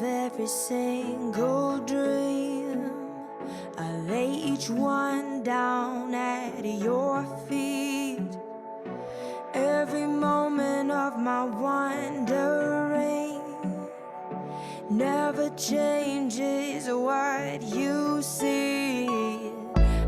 of every single dream. I lay each one down at your feet. Every moment of my wandering never changes what you see.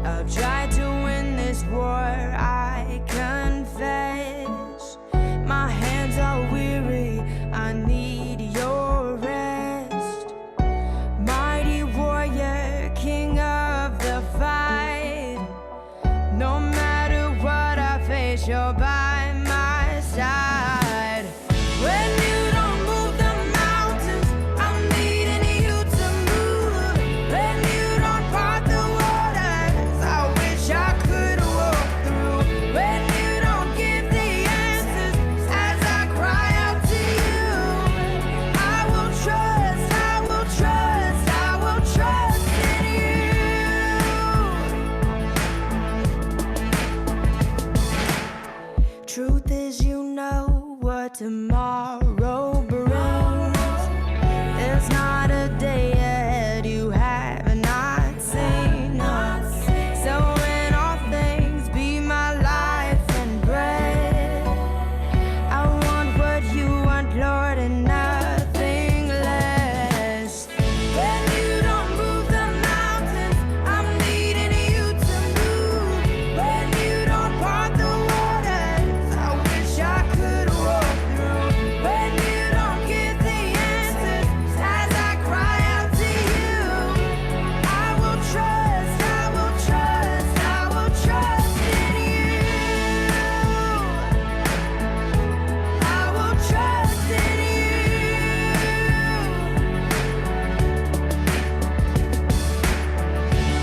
I've tried to win this war, I confess. My hands are weary, I need your rest. Mighty warrior, king of the fight. No matter what I face, you're by my side. When you don't move the mountains, I'm needing you to move. When you don't part the waters, I wish I could walk through. When you don't give the answers as I cry out to you, I will trust, I will trust, I will trust in you. Truth is, you know what tomorrow brings. There's not a day ahead you have not seen. So in all things, be my life and bread. I want what you want, Lord, and nothing less. When you don't move the mountains, I'm needing you to move. When you don't part the waters, I wish I could walk through. When you don't give the answers as I cry out to you, I will trust, I will trust, I will trust in you. I will trust in you.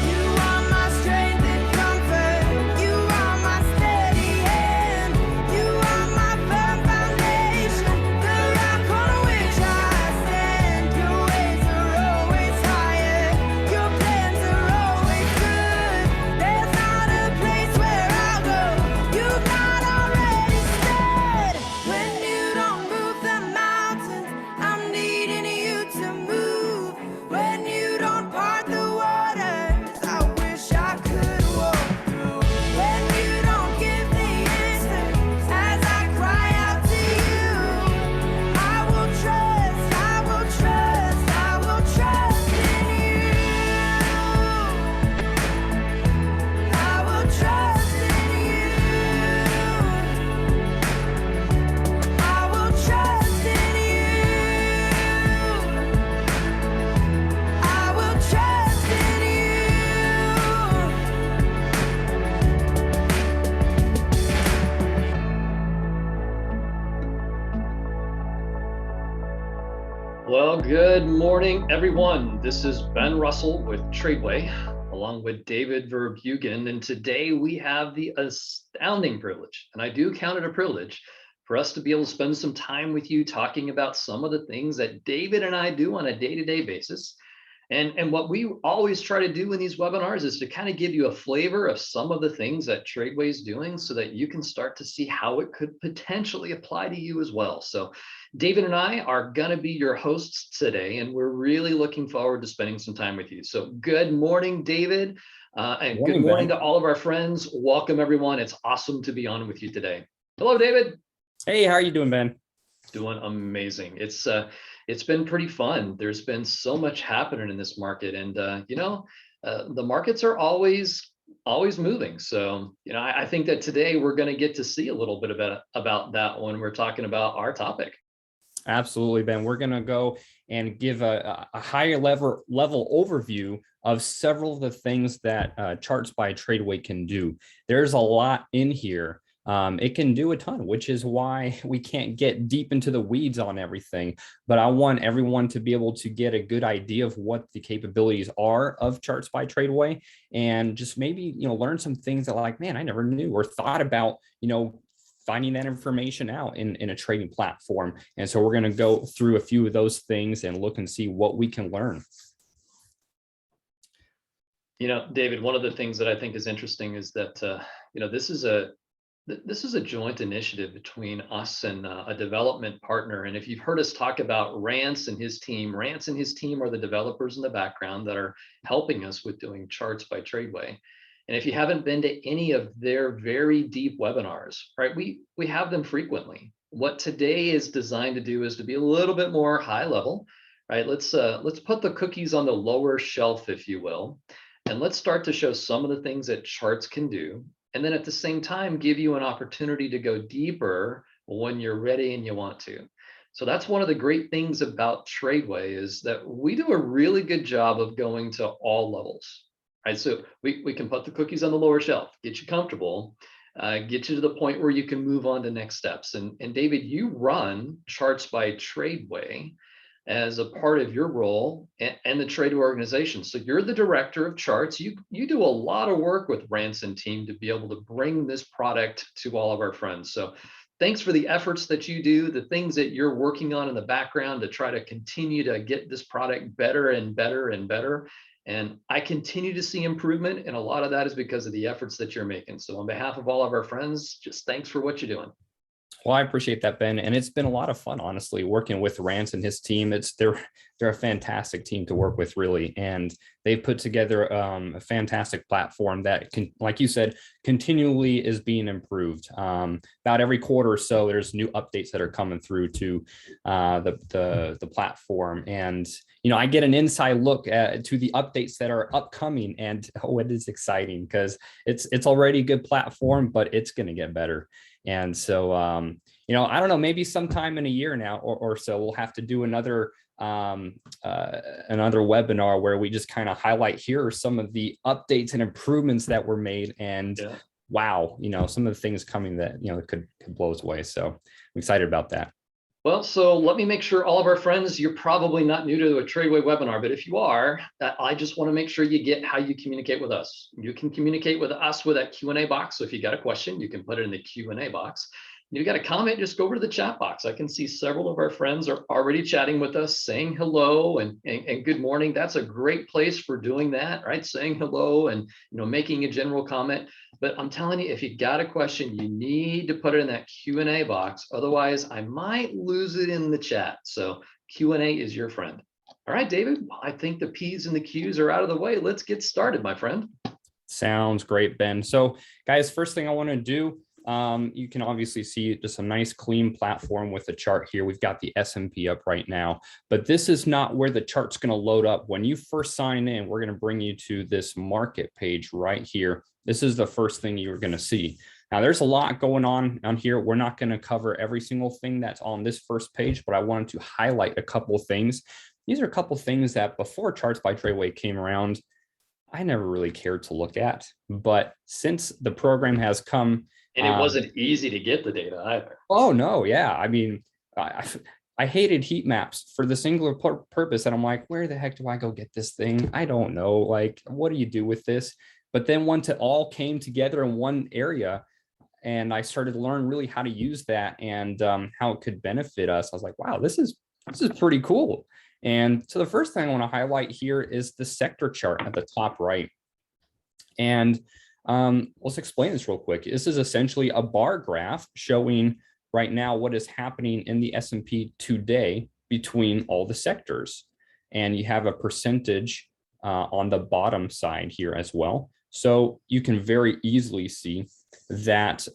You are my strength and comfort. You are my steady hand. You are my firm foundation, the rock on which I stand. Your ways are always higher. Your plans are always good. There's not a place where I'll go you've not already said. When you don't move the mountains, I'm needing you to move. When you don't part the waters, I wish I could walk through. When you don't give the answers as I cry out to you, I will trust, I will trust, I will trust in you. I will trust in you. I will trust in you. I will trust in you. Well, good morning, everyone. This is Ben Russell with TRADEway, along with David Verbugen. And today we have the astounding privilege, and I do count it a privilege, for us to be able to spend some time with you talking about some of the things that David and I do on a day-to-day basis. And what we always try to do in these webinars is to kind of give you a flavor of some of the things that TRADEway is doing so that you can start to see how it could potentially apply to you as well. So David and I are going to be your hosts today, and we're really looking forward to spending some time with you. So good morning, David, and good morning to all of our friends. Welcome, everyone. It's awesome to be on with you today. Hello, David. Hey, how are you doing, Ben? Doing amazing. It's been pretty fun. There's been so much happening in this market, and the markets are always moving. So I think that today we're going to get to see a little bit about that when we're talking about our topic. Absolutely, Ben. We're going to go and give a higher level overview of several of the things that Charts by TRADEway can do. There's a lot in here. It can do a ton, which is why we can't get deep into the weeds on everything. But I want everyone to be able to get a good idea of what the capabilities are of Charts by TRADEway, and just maybe learn some things that, like, man, I never knew or thought about finding that information out in a trading platform. And so we're going to go through a few of those things and look and see what we can learn. David, one of the things that I think is interesting is that this is a This is a joint initiative between us and a development partner. And if you've heard us talk about Rance and his team, Rance and his team are the developers in the background that are helping us with doing charts by TRADEway. And if you haven't been to any of their very deep webinars, right, we have them frequently. What today is designed to do is to be a little bit more high level, right? Let's put the cookies on the lower shelf, if you will, and let's start to show some of the things that charts can do. And then at the same time, give you an opportunity to go deeper when you're ready and you want to. So that's one of the great things about TRADEway is that we do a really good job of going to all levels, right? So we can put the cookies on the lower shelf, get you comfortable, get you to the point where you can move on to next steps. And David, you run charts by TRADEway as a part of your role and the TRADEway organization. So you're the director of charts. You do a lot of work with Ranson team to be able to bring this product to all of our friends. So thanks for the efforts that you do, the things that you're working on in the background to try to continue to get this product better and better and better. And I continue to see improvement, and a lot of that is because of the efforts that you're making. So on behalf of all of our friends, just thanks for what you're doing. Well, I appreciate that, Ben, and it's been a lot of fun, honestly, working with Rance and his team. They're a fantastic team to work with, really, and they've put together a fantastic platform that can, like you said, continually is being improved. About every quarter or so, there's new updates that are coming through to the platform, and I get an inside look to the updates that are upcoming, and it is exciting because it's already a good platform, but it's going to get better. And so, I don't know, maybe sometime in a year now or so, we'll have to do another webinar where we just kind of highlight here are some of the updates and improvements that were made. And wow, some of the things coming that, could blow us away. So I'm excited about that. Well, so let me make sure all of our friends, you're probably not new to a TRADEway webinar, but if you are, I just want to make sure you get how you communicate with us. You can communicate with us with that Q&A box. So if you got a question, you can put it in the Q&A box. If you got a comment, just go over to the chat box. I can see several of our friends are already chatting with us, saying hello and good morning. That's a great place for doing that, right? Saying hello and making a general comment. But I'm telling you, if you got a question, you need to put it in that Q&A box. Otherwise, I might lose it in the chat. So Q&A is your friend. All right, David, I think the P's and the Q's are out of the way. Let's get started, my friend. Sounds great, Ben. So guys, first thing I want to do, you can obviously see just a nice clean platform with a chart here. We've got the S&P up right now, but this is not where the chart's going to load up. When you first sign in, we're going to bring you to this market page right here. This is the first thing you're going to see. Now, there's a lot going on here. We're not going to cover every single thing that's on this first page, but I wanted to highlight a couple of things. These are a couple of things that before Charts by TRADEway came around, I never really cared to look at. But since the program has come, and it wasn't easy to get the data either. Oh, no. Yeah. I mean, I hated heat maps for the singular purpose. And I'm like, where the heck do I go get this thing? I don't know. Like, what do you do with this? But then once it all came together in one area and I started to learn really how to use that and how it could benefit us, I was like, wow, this is pretty cool. And so the first thing I want to highlight here is the sector chart at the top right. And let's explain this real quick. This is essentially a bar graph showing right now what is happening in the S&P today between all the sectors. And you have a percentage on the bottom side here as well. So you can very easily see that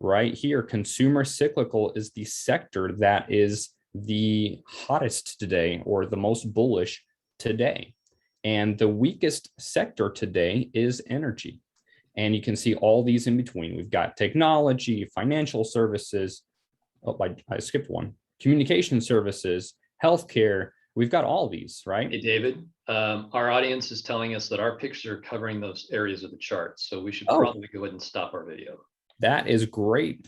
right here, consumer cyclical is the sector that is the hottest today or the most bullish today. And the weakest sector today is energy. And you can see all these in between. We've got technology, financial services. Oh, I skipped one. Communication services, healthcare. We've got all these, right? Hey, David, our audience is telling us that our pictures are covering those areas of the chart. So we should probably go ahead and stop our video. That is great.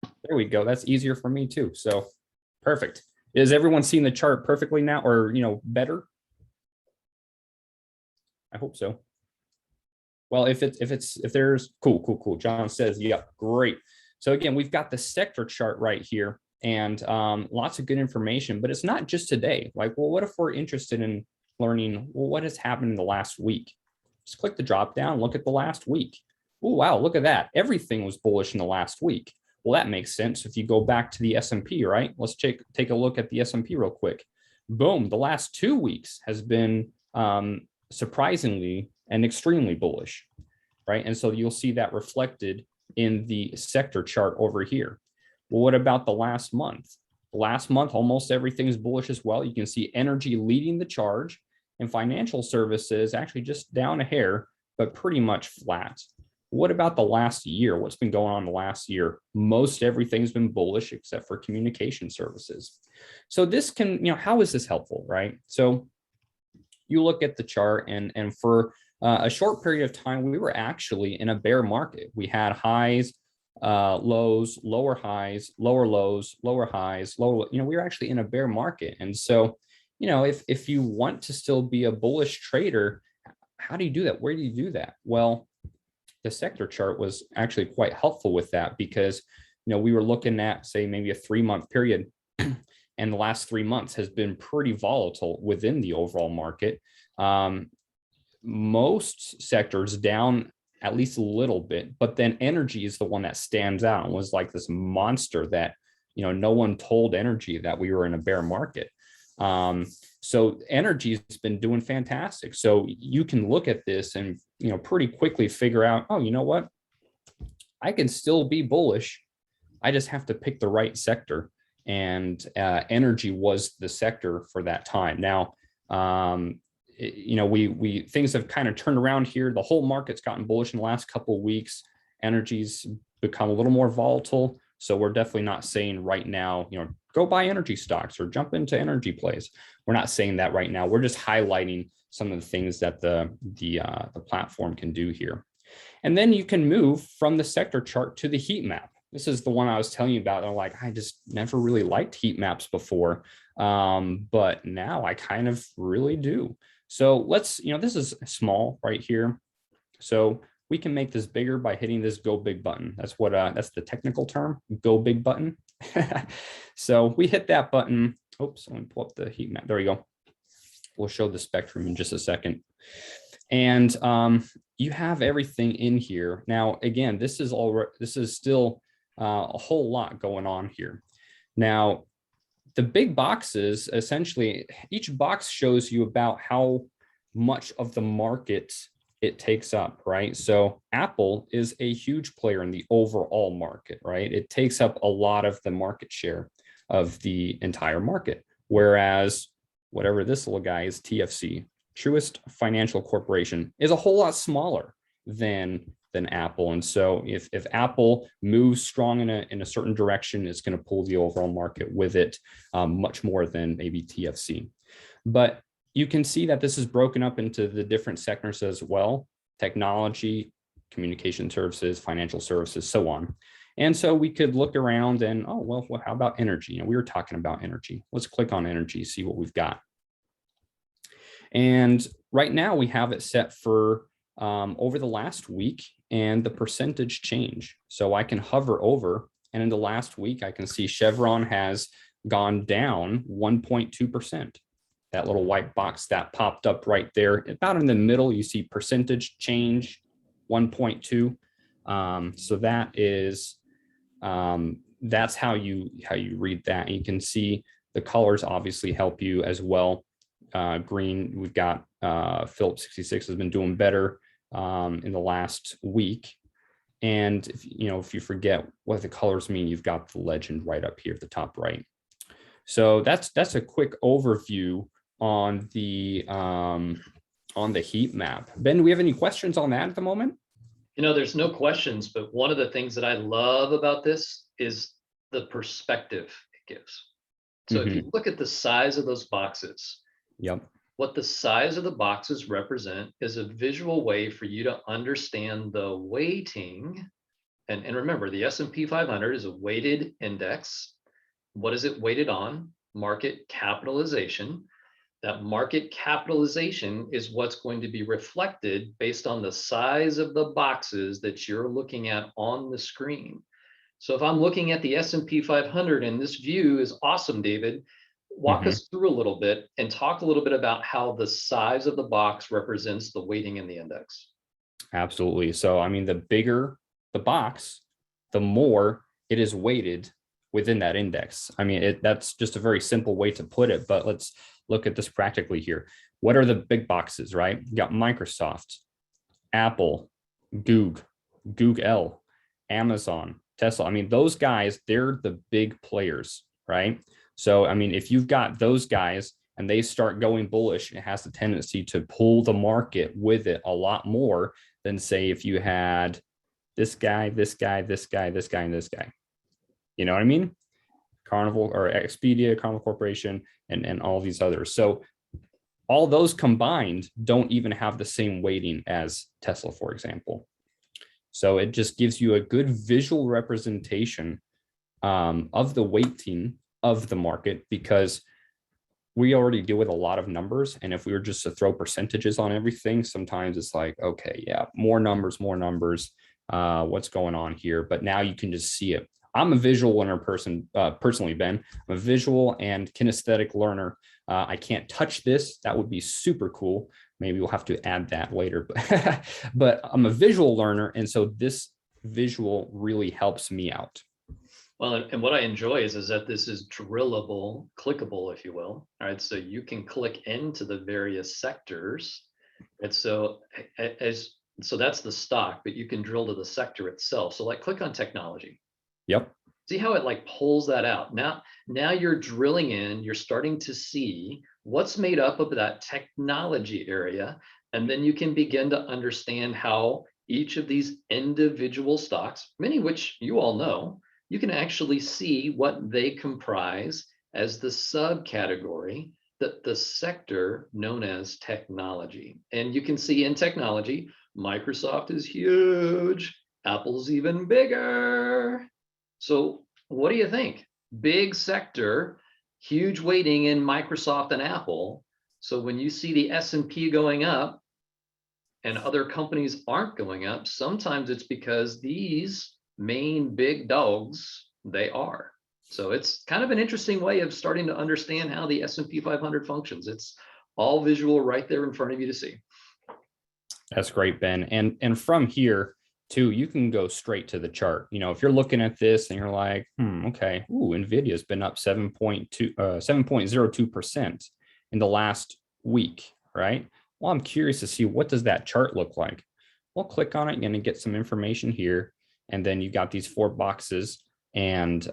There we go. That's easier for me too. So perfect. Is everyone seeing the chart perfectly now or, better? I hope so. Well, if there's cool. John says, yeah, great. So again, we've got the sector chart right here and lots of good information, but it's not just today. Like, well, what if we're interested in learning, well, what has happened in the last week? Just click the drop down, look at the last week. Oh, wow, look at that. Everything was bullish in the last week. Well, that makes sense. If you go back to the S&P, right? Let's take a look at the S&P real quick. Boom, the last 2 weeks has been surprisingly and extremely bullish, right? And so you'll see that reflected in the sector chart over here. Well, what about the last month? Last month, almost everything's bullish as well. You can see energy leading the charge and financial services actually just down a hair, but pretty much flat. What about the last year? What's been going on the last year? Most everything's been bullish except for communication services. So this can, how is this helpful, right? So you look at the chart and for a short period of time, we were actually in a bear market. We had highs, lows, lower highs, lower lows, lower highs, lower, we were actually in a bear market. And so, if you want to still be a bullish trader, how do you do that? Where do you do that? Well, the sector chart was actually quite helpful with that because, we were looking at, say, maybe a 3-month period. And the last 3 months has been pretty volatile within the overall market. Most sectors down at least a little bit, but then energy is the one that stands out and was like this monster that, no one told energy that we were in a bear market. So energy's been doing fantastic. So you can look at this and, pretty quickly figure out, oh, you know what? I can still be bullish. I just have to pick the right sector. And energy was the sector for that time. Now, we things have kind of turned around here. The whole market's gotten bullish in the last couple of weeks. Energy's become a little more volatile. So we're definitely not saying right now, go buy energy stocks or jump into energy plays. We're not saying that right now. We're just highlighting some of the things that the platform can do here. And then you can move from the sector chart to the heat map. This is the one I was telling you about. I'm like, I just never really liked heat maps before, but now I kind of really do. So let's, this is small right here. So we can make this bigger by hitting this go big button. That's what, that's the technical term, go big button. So we hit that button. Oops, let me pull up the heat map. There we go. We'll show the spectrum in just a second. And you have everything in here. Now, again, this is still a whole lot going on here. Now, the big boxes, essentially, each box shows you about how much of the market it takes up, right? So Apple is a huge player in the overall market, right? It takes up a lot of the market share of the entire market. Whereas whatever this little guy is, TFC, Truist Financial Corporation, is a whole lot smaller than Apple. And so if Apple moves strong in a certain direction, it's going to pull the overall market with it much more than maybe TFC. But you can see that this is broken up into the different sectors as well: technology, communication services, financial services, so on. And so we could look around and, oh, well, how about energy? We were talking about energy. Let's click on energy, see what we've got. And right now we have it set for over the last week and the percentage change. So I can hover over, and in the last week, I can see Chevron has gone down 1.2%. That little white box that popped up right there, about in the middle, you see percentage change 1.2. So that is, that's how you read that. You can see the colors obviously help you as well. Green, we've got Phillips 66 has been doing better in the last week. And if you forget what the colors mean, you've got the legend right up here at the top right. So that's a quick overview on the heat map. Ben, do we have any questions on that at the moment? There's no questions, but one of the things that I love about this is the perspective it gives. So if you look at the size of those boxes, yep, what the size of the boxes represent is a visual way for you to understand the weighting. And remember, the S&P 500 is a weighted index. What is it weighted on? Market capitalization. That market capitalization is what's going to be reflected based on the size of the boxes that you're looking at on the screen. So if I'm looking at the S&P 500, and this view is awesome, David, walk us through a little bit and talk a little bit about how the size of the box represents the weighting in the index. Absolutely. So, I mean, the bigger the box, the more it is weighted within that index. I mean, that's just a very simple way to put it, but let's look at this practically here. What are the big boxes, right? You got Microsoft, Apple, Google, Amazon, Tesla. I mean, those guys, they're the big players, right? So, I mean, if you've got those guys and they start going bullish, it has the tendency to pull the market with it a lot more than, say, if you had this guy, this guy, this guy, this guy, and this guy. You know what I mean? Carnival or Expedia, Carnival Corporation, and all these others. So all those combined don't even have the same weighting as Tesla, for example. So it just gives you a good visual representation of the weighting of the market, because we already deal with a lot of numbers. And if we were just to throw percentages on everything, sometimes it's like, okay, yeah, more numbers, what's going on here? But now you can just see it. I'm a visual learner personally, Ben. I'm a visual and kinesthetic learner. I can't touch this. That would be super cool. Maybe we'll have to add that later. But I'm a visual learner, and so this visual really helps me out. Well, and what I enjoy is that this is drillable, clickable, if you will. All right, so you can click into the various sectors, and so that's the stock, but you can drill to the sector itself. So like click on technology. Yep. See how it like pulls that out. Now you're drilling in, you're starting to see what's made up of that technology area. And then you can begin to understand how each of these individual stocks, many of which you all know, you can actually see what they comprise as the subcategory, the sector known as technology. And you can see in technology, Microsoft is huge, Apple's even bigger. So what do you think? Big sector, huge weighting in Microsoft and Apple. So when you see the S&P going up and other companies aren't going up, sometimes it's because these main big dogs, they are. So it's kind of an interesting way of starting to understand how the S&P 500 functions. It's all visual right there in front of you to see. That's great, Ben. And from here too, you can go straight to the chart. You know, if you're looking at this and you're like, okay, Nvidia's been up 7.02% in the last week, right? Well, I'm curious to see, what does that chart look like? Well, click on it and get some information here. And then you got these 4 boxes, and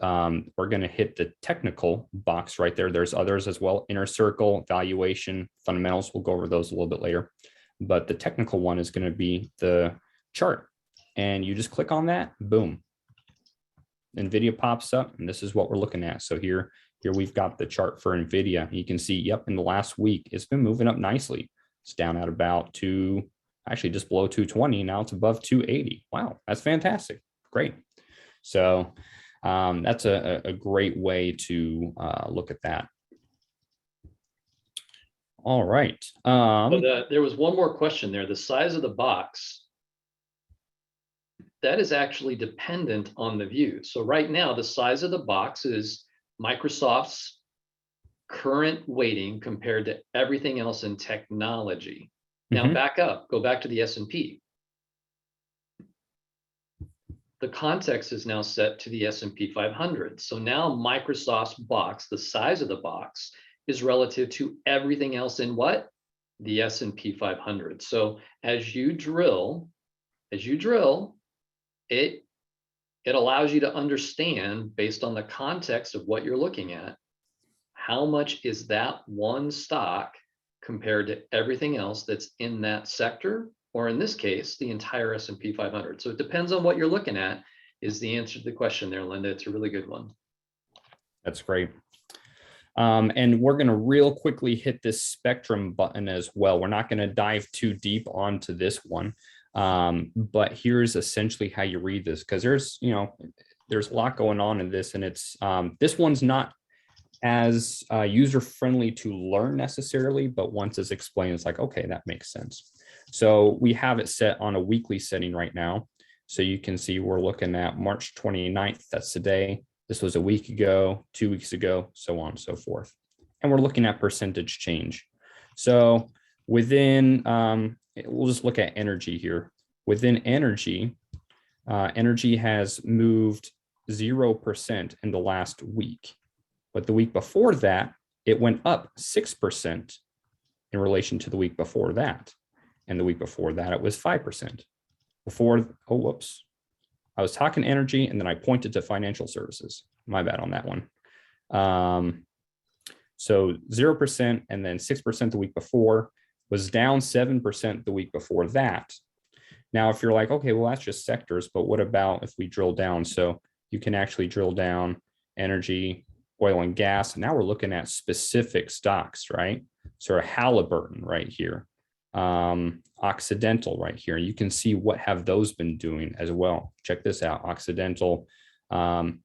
we're going to hit the technical box right there. There's others as well: inner circle, valuation, fundamentals. We'll go over those a little bit later. But the technical one is going to be the chart. And you just click on that, boom. NVIDIA pops up, and this is what we're looking at. So here we've got the chart for NVIDIA. You can see, yep, in the last week, it's been moving up nicely. It's down at about just below 220. Now it's above 280. Wow, that's fantastic. Great. So that's a great way to look at that. All right. There was one more question there. The size of the box, that is actually dependent on the view. So right now, the size of the box is Microsoft's current weighting compared to everything else in technology. Now back up, go back to the S&P. The context is now set to the S&P 500. So now Microsoft's box, the size of the box, is relative to everything else in what? The S&P 500. So as you drill, it allows you to understand, based on the context of what you're looking at, how much is that one stock compared to everything else that's in that sector, or in this case, the entire S&P 500. So it depends on what you're looking at, is the answer to the question there, Linda. It's a really good one. That's great. And we're going to real quickly hit this spectrum button as well. We're not going to dive too deep onto this one. But here's essentially how you read this, because there's a lot going on in this, and it's this one's not as user-friendly to learn necessarily, but once it's explained, it's like, okay, that makes sense. So we have it set on a weekly setting right now. So you can see we're looking at March 29th. That's today. This was a week ago, 2 weeks ago, so on and so forth. And we're looking at percentage change. So within, we'll just look at energy here. Within energy, energy has moved 0% in the last week. But the week before that, it went up 6% in relation to the week before that. And the week before that, it was 5%. Before, oh, whoops. I was talking energy and then I pointed to financial services. My bad on that one. So 0% and then 6% the week before, was down 7% the week before that. Now, if you're like, okay, well, that's just sectors, but what about if we drill down? So you can actually drill down energy, oil and gas. Now we're looking at specific stocks, right? So Halliburton right here, Occidental right here. You can see what have those been doing as well. Check this out, Occidental on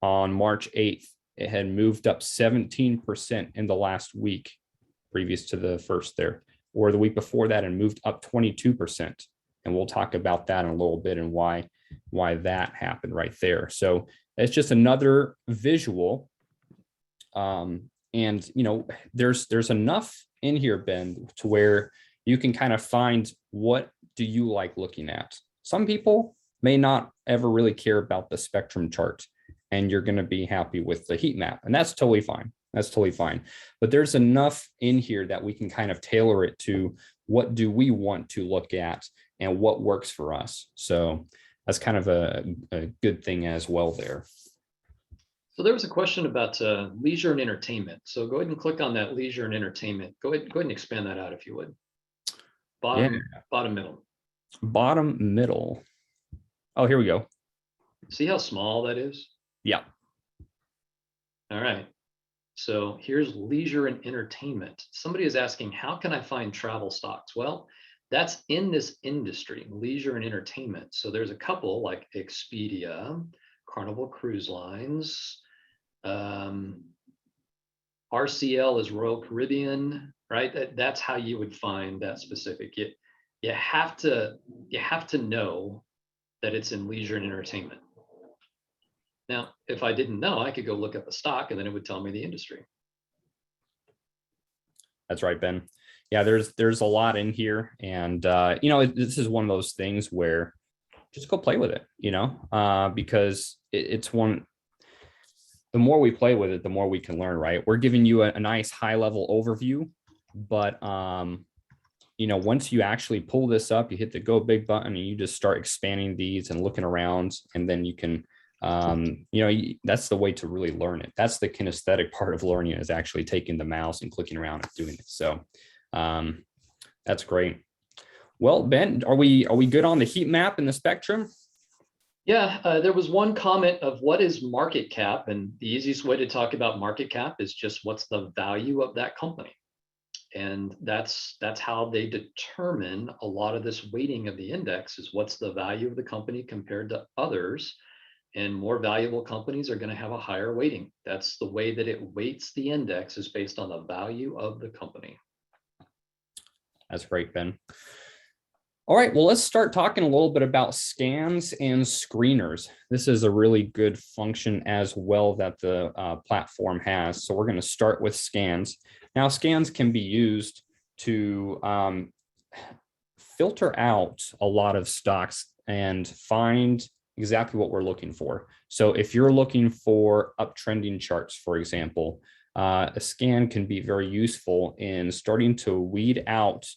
March 8th, it had moved up 17% in the last week previous to the first there, or the week before that and moved up 22%. And we'll talk about that in a little bit and why that happened right there. So it's just another visual. And you know, there's enough in here, Ben, to where you can kind of find what do you like looking at. Some people may not ever really care about the spectrum chart, and you're going to be happy with the heat map, and that's totally fine. That's totally fine. But there's enough in here that we can kind of tailor it to what do we want to look at and what works for us. So that's kind of a good thing as well there. So there was a question about leisure and entertainment. So go ahead and click on that leisure and entertainment. Go ahead and expand that out if you would. Bottom middle. Bottom middle. Oh, here we go. See how small that is? Yeah. All right. So here's leisure and entertainment. Somebody is asking, how can I find travel stocks? Well, that's in this industry, leisure and entertainment. So there's a couple like Expedia, Carnival Cruise Lines, RCL is Royal Caribbean, right? That's how you would find that specific. You have to know that it's in leisure and entertainment. Now, if I didn't know, I could go look up a stock and then it would tell me the industry. That's right, Ben. Yeah, there's a lot in here. And, you know, this is one of those things where just go play with it, you know, because it's one, the more we play with it, the more we can learn, right? We're giving you a nice high level overview, but, you know, once you actually pull this up, you hit the go big button and you just start expanding these and looking around, and then you can, you know, that's the way to really learn it. That's the kinesthetic part of learning, is actually taking the mouse and clicking around and doing it. So that's great. Well, Ben, are we good on the heat map and the spectrum? Yeah, there was one comment of what is market cap, and the easiest way to talk about market cap is just what's the value of that company. And that's how they determine a lot of this weighting of the index, is what's the value of the company compared to others. And more valuable companies are going to have a higher weighting. That's the way that it weights the index, is based on the value of the company. That's great, Ben. All right, well, let's start talking a little bit about scans and screeners. This is a really good function as well that the platform has. So we're going to start with scans. Now, scans can be used to filter out a lot of stocks and find exactly what we're looking for. So if you're looking for uptrending charts, for example, a scan can be very useful in starting to weed out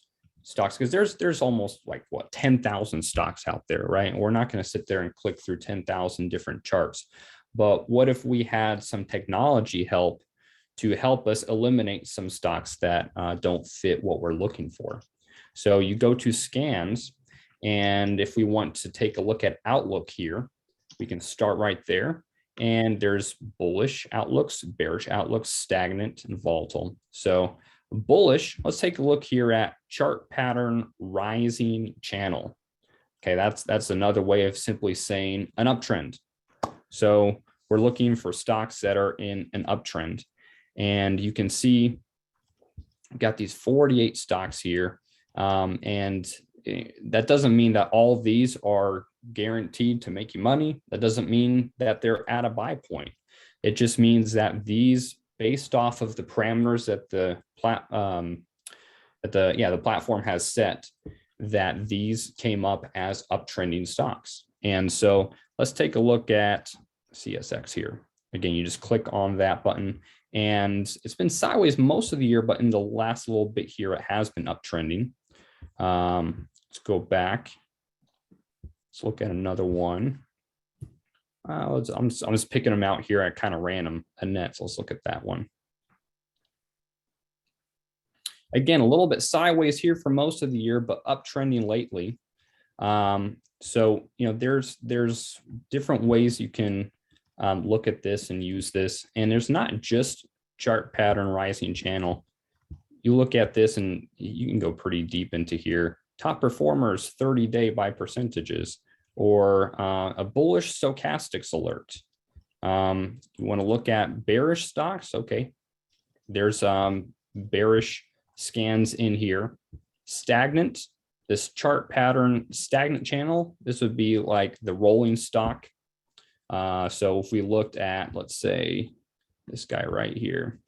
stocks, because there's almost like 10,000 stocks out there, right? And we're not going to sit there and click through 10,000 different charts. But what if we had some technology help to help us eliminate some stocks that don't fit what we're looking for? So you go to scans, and if we want to take a look at outlook here, we can start right there. And there's bullish outlooks, bearish outlooks, stagnant, and volatile. So bullish, let's take a look here at chart pattern rising channel. Okay, that's another way of simply saying an uptrend. So we're looking for stocks that are in an uptrend. And you can see I've got these 48 stocks here. And that doesn't mean that all of these are guaranteed to make you money. That doesn't mean that they're at a buy point. It just means that these, based off of the parameters that the platform has set, that these came up as uptrending stocks. And so let's take a look at CSX here. Again, you just click on that button, and it's been sideways most of the year, but in the last little bit here, it has been uptrending. Let's go back. Let's look at another one. I'm just picking them out here at kind of random, Annette. So let's look at that one. Again, a little bit sideways here for most of the year, but uptrending lately. So, you know, there's different ways you can look at this and use this. And there's not just chart pattern rising channel. You look at this and you can go pretty deep into here. Top performers 30-day by percentages, or a bullish stochastics alert. You want to look at bearish stocks. Okay, there's bearish scans in here. Stagnant, this chart pattern stagnant channel, this would be like the rolling stock. So if we looked at, let's say, this guy right here.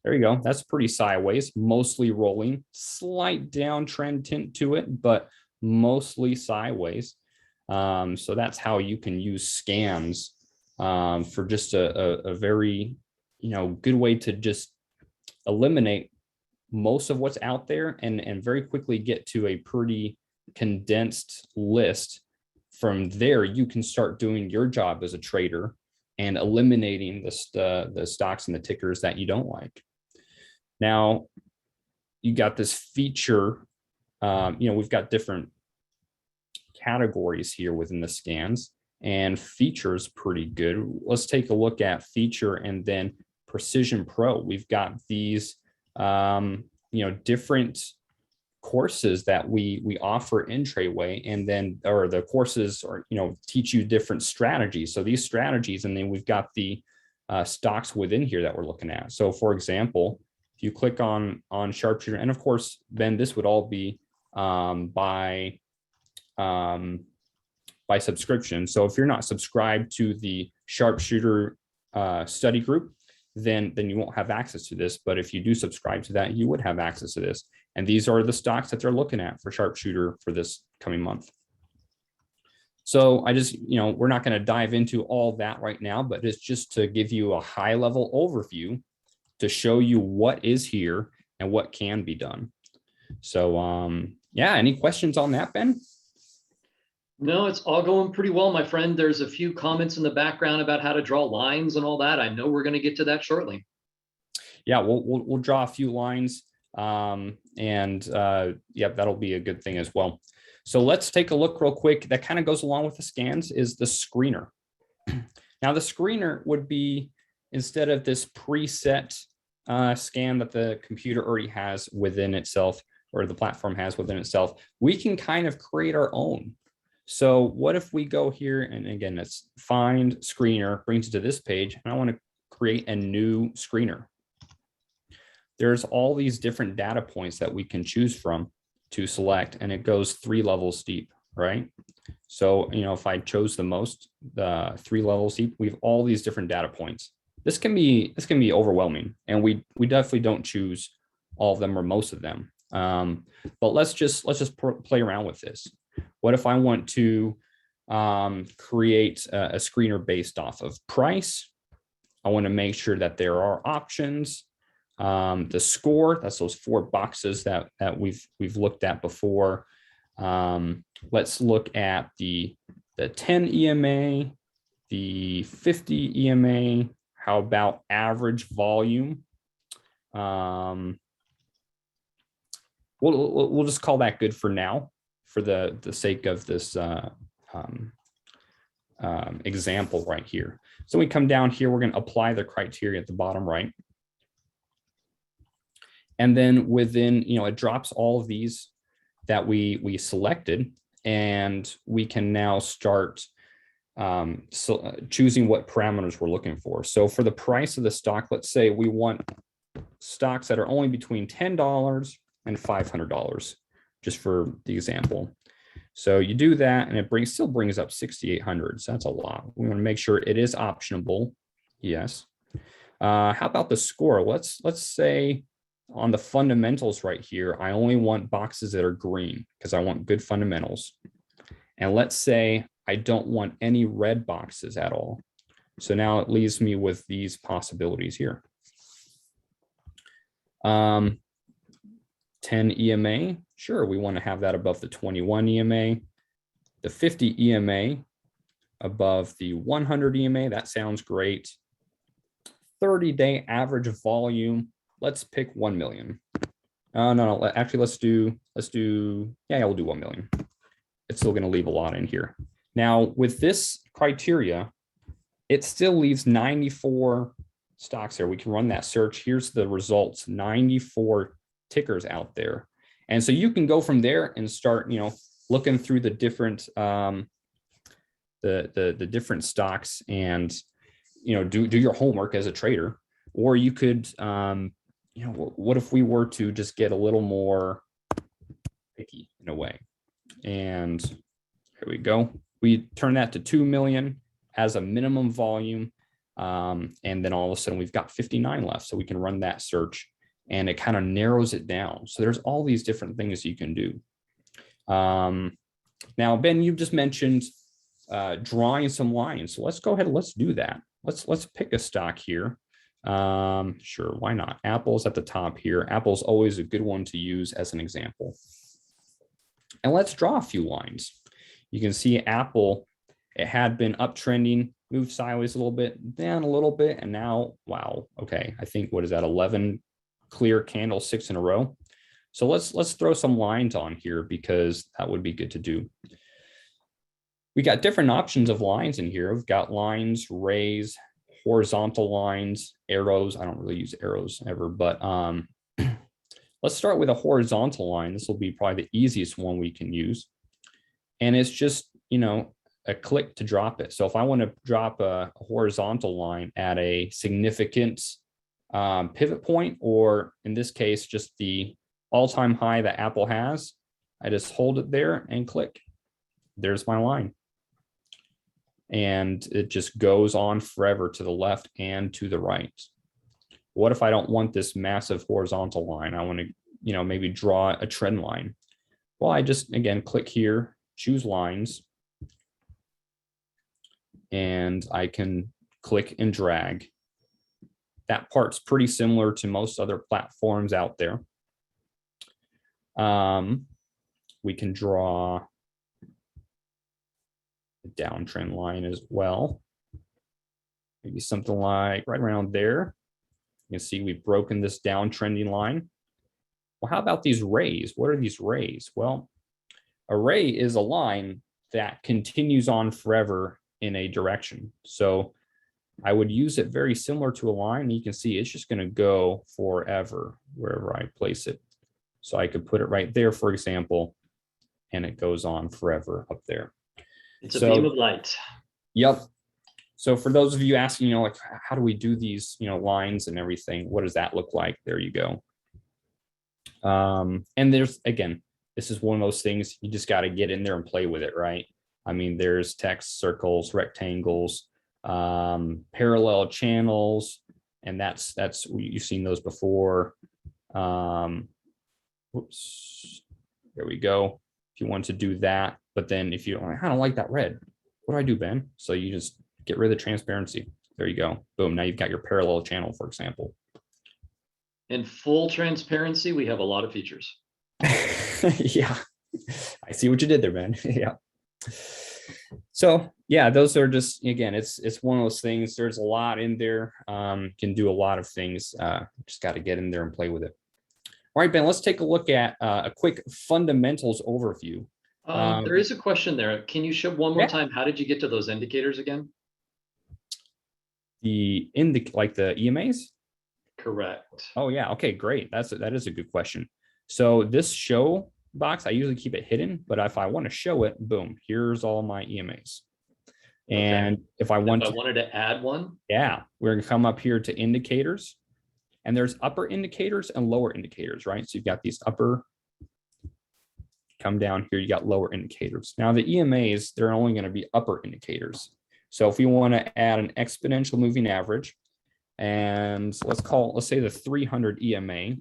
There you go. That's pretty sideways, mostly rolling, slight downtrend tint to it, but mostly sideways. So that's how you can use scans for just a very, you know, good way to just eliminate most of what's out there and very quickly get to a pretty condensed list. From there, you can start doing your job as a trader and eliminating the stocks and the tickers that you don't like. Now, you got this feature, you know, we've got different categories here within the scans, and features pretty good. Let's take a look at feature and then Precision Pro. We've got these, you know, different courses that we offer in TRADEway, and then, or the courses are, you know, teach you different strategies. So these strategies, and then we've got the stocks within here that we're looking at. So for example, if you click on sharpshooter, and of course, then this would all be by subscription. So if you're not subscribed to the sharpshooter study group, then you won't have access to this. But if you do subscribe to that, you would have access to this. And these are the stocks that they're looking at for sharpshooter for this coming month. So I just, you know, we're not going to dive into all that right now, but it's just to give you a high level overview to show you what is here and what can be done. So yeah, any questions on that, Ben? No, it's all going pretty well, my friend. There's a few comments in the background about how to draw lines and all that. I know we're going to get to that shortly. Yeah, we'll draw a few lines, and yeah, that'll be a good thing as well. So let's take a look real quick. That kind of goes along with the scans is the screener. Now the screener would be, instead of this preset scan that the computer already has within itself, or the platform has within itself, we can kind of create our own. So what if we go here, and again, let's find screener, brings it to this page, and I want to create a new screener. There's all these different data points that we can choose from to select, and it goes 3 levels deep, right? So, you know, if I chose the most, 3 levels deep, we have all these different data points. This can be overwhelming, and we definitely don't choose all of them or most of them. But let's just play around with this. What if I want to create a screener based off of price? I want to make sure that there are options. The score, that's those 4 boxes that we've looked at before. Let's look at the 10 EMA, the 50 EMA. How about average volume? We'll just call that good for now, for the sake of this example right here. So we come down here, we're going to apply the criteria at the bottom right. And then within, you know, it drops all of these that we selected, and we can now start choosing what parameters we're looking for. So for the price of the stock, let's say we want stocks that are only between $10 and $500, just for the example. So you do that, and it still brings up 6,800. So that's a lot. We want to make sure it is optionable. Yes. How about the score? Let's say on the fundamentals right here, I only want boxes that are green because I want good fundamentals. And let's say I don't want any red boxes at all. So now it leaves me with these possibilities here. 10 EMA, sure, we want to have that above the 21 EMA. The 50 EMA above the 100 EMA, that sounds great. 30-day average volume, let's pick 1 million. No, actually, let's do, yeah, we'll do 1 million. It's still going to leave a lot in here. Now, with this criteria, it still leaves 94 stocks there. We can run that search. Here's the results, 94 tickers out there. And so you can go from there and start, looking through the different the different stocks and do your homework as a trader. Or you could what if we were to just get a little more picky in a way? And here we go. We turn that to 2 million as a minimum volume. And then all of a sudden we've got 59 left. So we can run that search and it kind of narrows it down. So there's all these different things you can do. Now, Ben, you just mentioned drawing some lines. So let's go ahead and let's do that. Let's pick a stock here. Sure, why not? Apple's at the top here. Apple's always a good one to use as an example. And let's draw a few lines. You can see Apple, it had been uptrending, moved sideways a little bit, down a little bit, and now, wow, okay, I think, what is that, 11 clear candlesticks in a row? So let's throw some lines on here because that would be good to do. We got different options of lines in here. We've got lines, rays, horizontal lines, arrows. I don't really use arrows ever, but let's start with a horizontal line. This will be probably the easiest one we can use. And it's just, a click to drop it. So if I want to drop a horizontal line at a significant pivot point, or in this case, just the all-time high that Apple has, I just hold it there and click. There's my line. And it just goes on forever to the left and to the right. What if I don't want this massive horizontal line? I want to, maybe draw a trend line. Well, I just, again, click here, choose lines, and I can click and drag. That part's pretty similar to most other platforms out there. We can draw a downtrend line as well. Maybe something like right around there. You can see we've broken this downtrending line. Well, how about these rays? What are these rays? Well, a ray is a line that continues on forever in a direction. So I would use it very similar to a line. You can see it's just going to go forever wherever I place it. So I could put it right there, for example, and it goes on forever up there. It's a beam of light. Yep. So for those of you asking, like, how do we do these, lines and everything? What does that look like? There you go. And there's, again, this is one of those things you just got to get in there and play with it, right? I mean, there's text, circles, rectangles, parallel channels, and that's you've seen those before. Whoops, there we go. If you want to do that, but then if you don't, I don't like that red, what do I do, Ben? So you just get rid of the transparency. There you go. Boom. Now you've got your parallel channel, for example. In full transparency, we have a lot of features. Yeah, I see what you did there, Ben. Yeah. So yeah, those are just, again, it's one of those things. There's a lot in there. Can do a lot of things. Just got to get in there and play with it. All right, Ben, let's take a look at a quick fundamentals overview. There is a question there. Can you show one more time? How did you get to those indicators again? The EMAs? Correct. Oh yeah. Okay, great. That is a good question. So this show box, I usually keep it hidden, but if I want to show it, boom, here's all my EMAs. And okay. If I wanted to add one, yeah, we're gonna come up here to indicators, and there's upper indicators and lower indicators, right? So you've got these upper, come down here, you got lower indicators. Now the EMAs, they're only going to be upper indicators. So if we want to add an exponential moving average, and let's say the 300 EMA,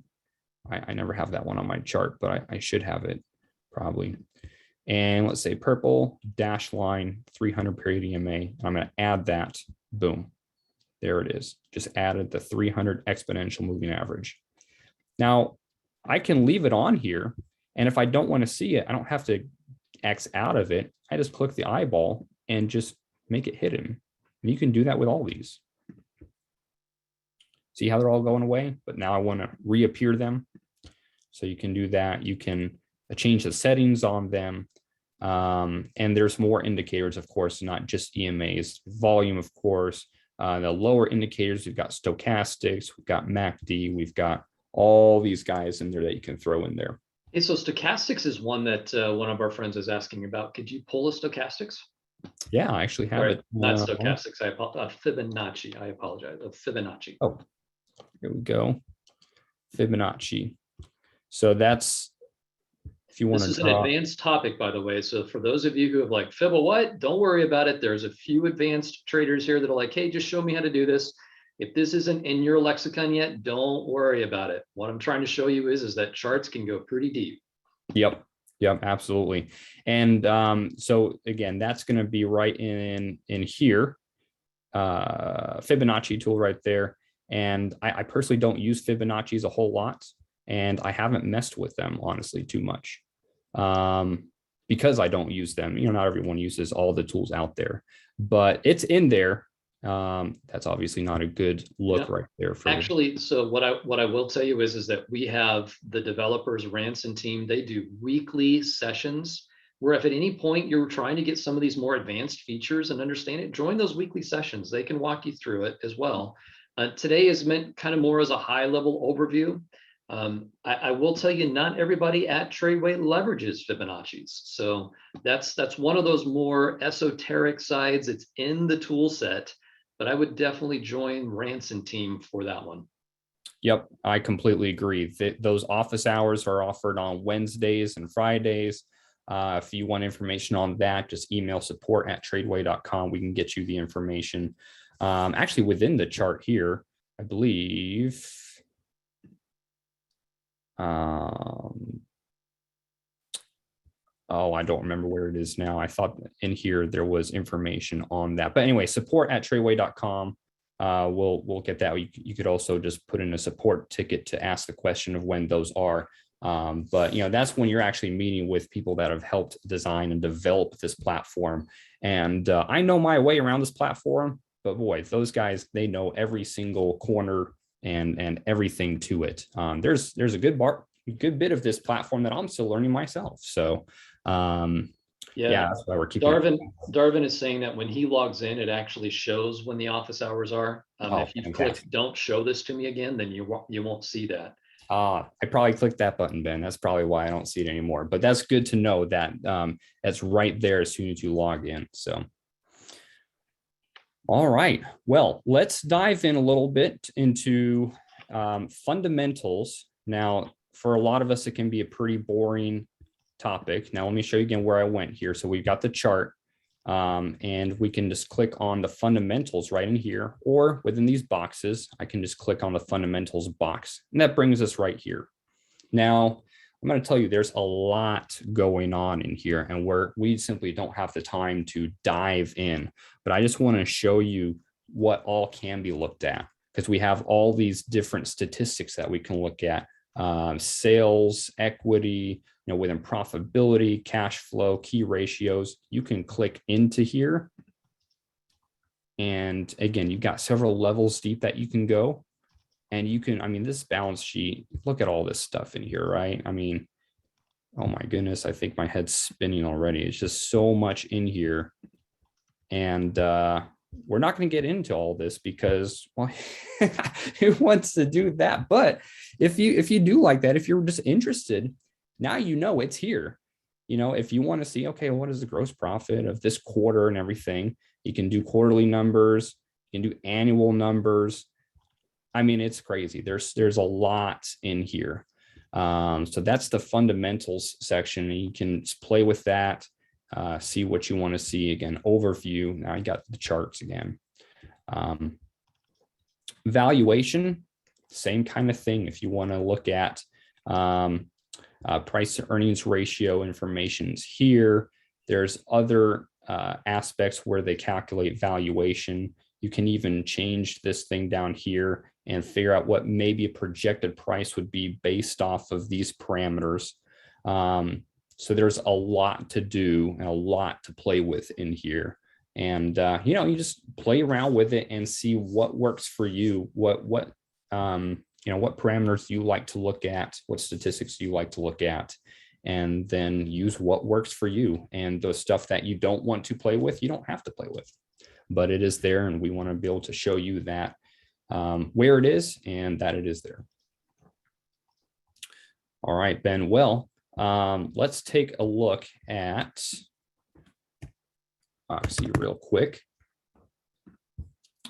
I never have that one on my chart, but I should have it probably. And let's say purple dash line 300 period EMA. I'm going to add that. Boom. There it is. Just added the 300 exponential moving average. Now I can leave it on here. And if I don't want to see it, I don't have to X out of it. I just click the eyeball and just make it hidden. And you can do that with all these. See how they're all going away? But now I want to reappear them. So you can do that. You can change the settings on them. And there's more indicators, of course, not just EMAs, volume, of course. The lower indicators, we've got stochastics, we've got MACD, we've got all these guys in there that you can throw in there. Hey, so stochastics is one that one of our friends is asking about. Could you pull a stochastics? Yeah, I actually have it. Not stochastics. I apologize. Fibonacci. I apologize. Fibonacci. Oh, here we go. Fibonacci. So that's, if you want to. This is an advanced topic, by the way. So for those of you who have like, Fibbo, what? Don't worry about it. There's a few advanced traders here that are like, hey, just show me how to do this. If this isn't in your lexicon yet, don't worry about it. What I'm trying to show you is that charts can go pretty deep. Yep. Yep, absolutely. And so again, that's going to be right in here. Fibonacci tool right there. And I personally don't use Fibonacci's a whole lot. And I haven't messed with them, honestly, too much. Because I don't use them. You know, not everyone uses all the tools out there. But it's in there. That's obviously not a good look right there. For actually, so what I will tell you is that we have the developers Ranson team. They do weekly sessions where if at any point you're trying to get some of these more advanced features and understand it, join those weekly sessions. They can walk you through it as well. Today is meant kind of more as a high level overview. I will tell you, not everybody at TRADEway leverages Fibonacci's. So that's one of those more esoteric sides. It's in the tool set. But I would definitely join Ranson team for that one. Yep, I completely agree. Those office hours are offered on Wednesdays and Fridays. If you want information on that, just email support@tradeway.com. We can get you the information. Actually, within the chart here, I believe. Oh, I don't remember where it is now. I thought in here there was information on that. But anyway, support@tradeway.com. We'll get that. You could also just put in a support ticket to ask the question of when those are. But you know, that's when you're actually meeting with people that have helped design and develop this platform. And I know my way around this platform, but boy, those guys, they know every single corner and everything to it. There's a good bit of this platform that I'm still learning myself. So yeah, that's why we're keeping Darvin is saying that when he logs in, it actually shows when the office hours are. If you click "Don't show this to me again," then you won't see that. I probably clicked that button, Ben. That's probably why I don't see it anymore. But that's good to know that that's right there as soon as you log in. So, all right. Well, let's dive in a little bit into fundamentals. Now, for a lot of us, it can be a pretty boring topic. Now, let me show you again where I went here. So we've got the chart and we can just click on the fundamentals right in here, or within these boxes, I can just click on the fundamentals box and that brings us right here. Now, I'm going to tell you there's a lot going on in here and we simply don't have the time to dive in, but I just want to show you what all can be looked at because we have all these different statistics that we can look at. Sales, equity, you know, within profitability, cash flow, key ratios, you can click into here. And again, you've got several levels deep that you can go and you can, I mean, this balance sheet, look at all this stuff in here, right? I mean, oh my goodness, I think my head's spinning already. It's just so much in here. And, we're not going to get into all this because, well, who wants to do that? But if you do like that, if you're just interested, now you know it's here. You know, if you want to see, okay, what is the gross profit of this quarter and everything, you can do quarterly numbers, you can do annual numbers. I mean, it's crazy. There's a lot in here. So that's the fundamentals section. You can play with that. See what you want to see. Again, overview. Now you got the charts again. Valuation, same kind of thing. If you want to look at Price to earnings ratio information's here. There's other aspects where they calculate valuation. You can even change this thing down here and figure out what maybe a projected price would be based off of these parameters. So there's a lot to do and a lot to play with in here. And you just play around with it and see what works for you, what parameters you like to look at, what statistics you like to look at, and then use what works for you. And the stuff that you don't want to play with, you don't have to play with, but it is there. And we want to be able to show you that where it is and that it is there. All right, Ben. Well, let's take a look at Oxy real quick.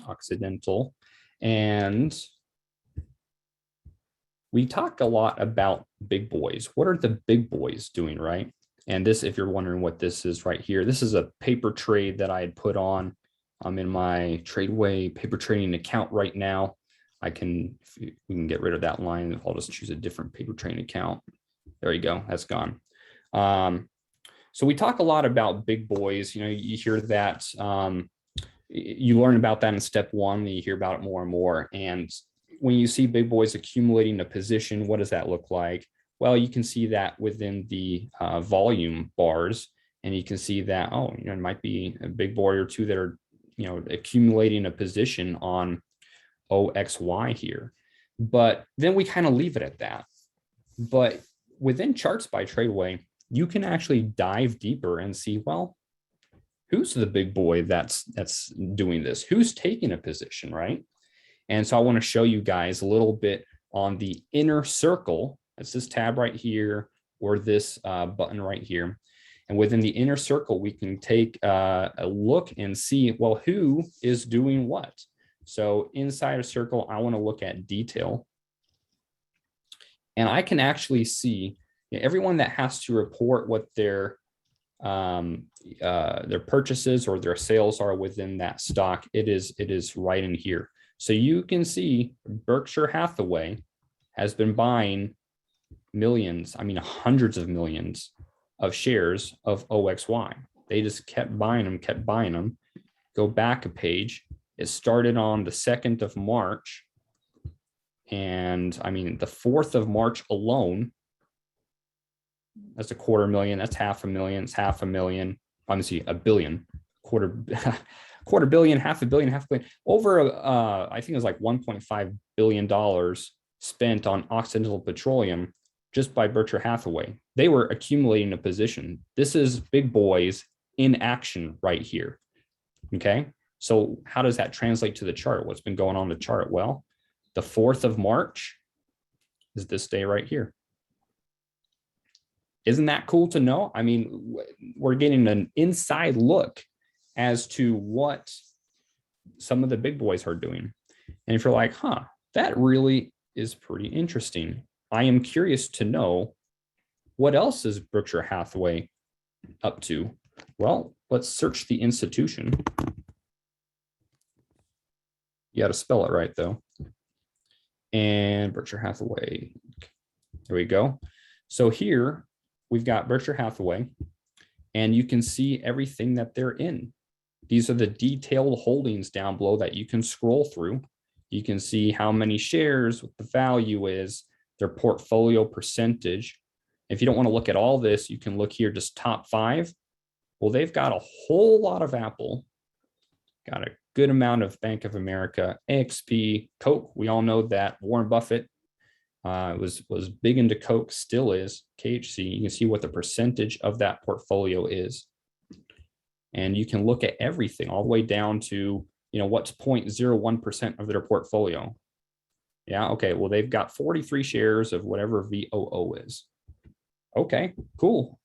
Occidental. And we talk a lot about big boys. What are the big boys doing, right? And this, if you're wondering what this is right here, this is a paper trade that I had put on. I'm in my TRADEway paper trading account right now. We can get rid of that line. I'll just choose a different paper trading account. There you go. That's gone. So we talk a lot about big boys. You hear that. You learn about that in step one, and you hear about it more and more. And when you see big boys accumulating a position, what does that look like? Well, you can see that within the volume bars, and you can see that, it might be a big boy or two that are, accumulating a position on OXY here. But then we kind of leave it at that. But within charts by TRADEway, you can actually dive deeper and see, well, who's the big boy that's doing this? Who's taking a position, right? And so I want to show you guys a little bit on the inner circle. That's this tab right here, or this button right here. And within the inner circle, we can take a look and see, well, who is doing what? So inside a circle, I want to look at detail. And I can actually see everyone that has to report what their purchases or their sales are within that stock. It is right in here. So you can see Berkshire Hathaway has been buying millions, hundreds of millions of shares of OXY. They just kept buying them. Go back a page. It started on the 2nd of March. And the 4th of March alone, that's $250,000, that's $500,000, it's $500,000, obviously $1 billion, quarter billion, $500 million, $500 million, over I think it was like $1.5 billion spent on Occidental Petroleum just by Berkshire Hathaway. They were accumulating a position. This is big boys in action right here. Okay, so how does that translate to the chart? What's been going on the chart? Well, the 4th of March is this day right here. Isn't that cool to know? We're getting an inside look as to what some of the big boys are doing. And if you're like, that really is pretty interesting. I am curious to know what else is Berkshire Hathaway up to. Well, let's search the institution. You got to spell it right, though. And Berkshire Hathaway. There we go. So here we've got Berkshire Hathaway, and you can see everything that they're in. These are the detailed holdings down below that you can scroll through. You can see how many shares, what the value is, their portfolio percentage. If you don't want to look at all this, you can look here, just top 5. Well, they've got a whole lot of Apple, got a good amount of Bank of America, AXP, Coke. We all know that Warren Buffett was big into Coke, still is, KHC. You can see what the percentage of that portfolio is. And you can look at everything all the way down to, what's 0.01% of their portfolio. Yeah, okay, well, they've got 43 shares of whatever VOO is. Okay, cool.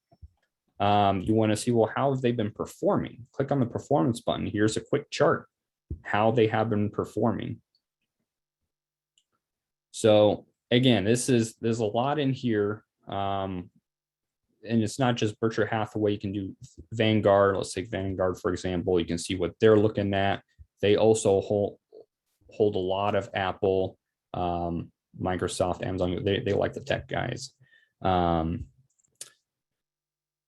You want to see, well, how have they been performing? Click on the performance button. Here's a quick chart, how they have been performing. So again, there's a lot in here. And it's not just Berkshire Hathaway. You can do Vanguard. Let's take Vanguard, for example. You can see what they're looking at. They also hold a lot of Apple. Microsoft, Amazon, they like the tech guys.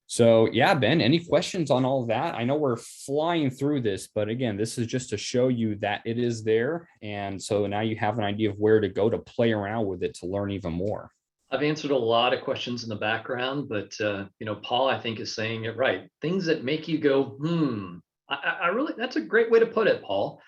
So yeah, Ben, any questions on all that? I know we're flying through this, but again, this is just to show you that it is there. And so now you have an idea of where to go to play around with it to learn even more. I've answered a lot of questions in the background, but Paul, I think, is saying it right. Things that make you go, I really, that's a great way to put it, Paul.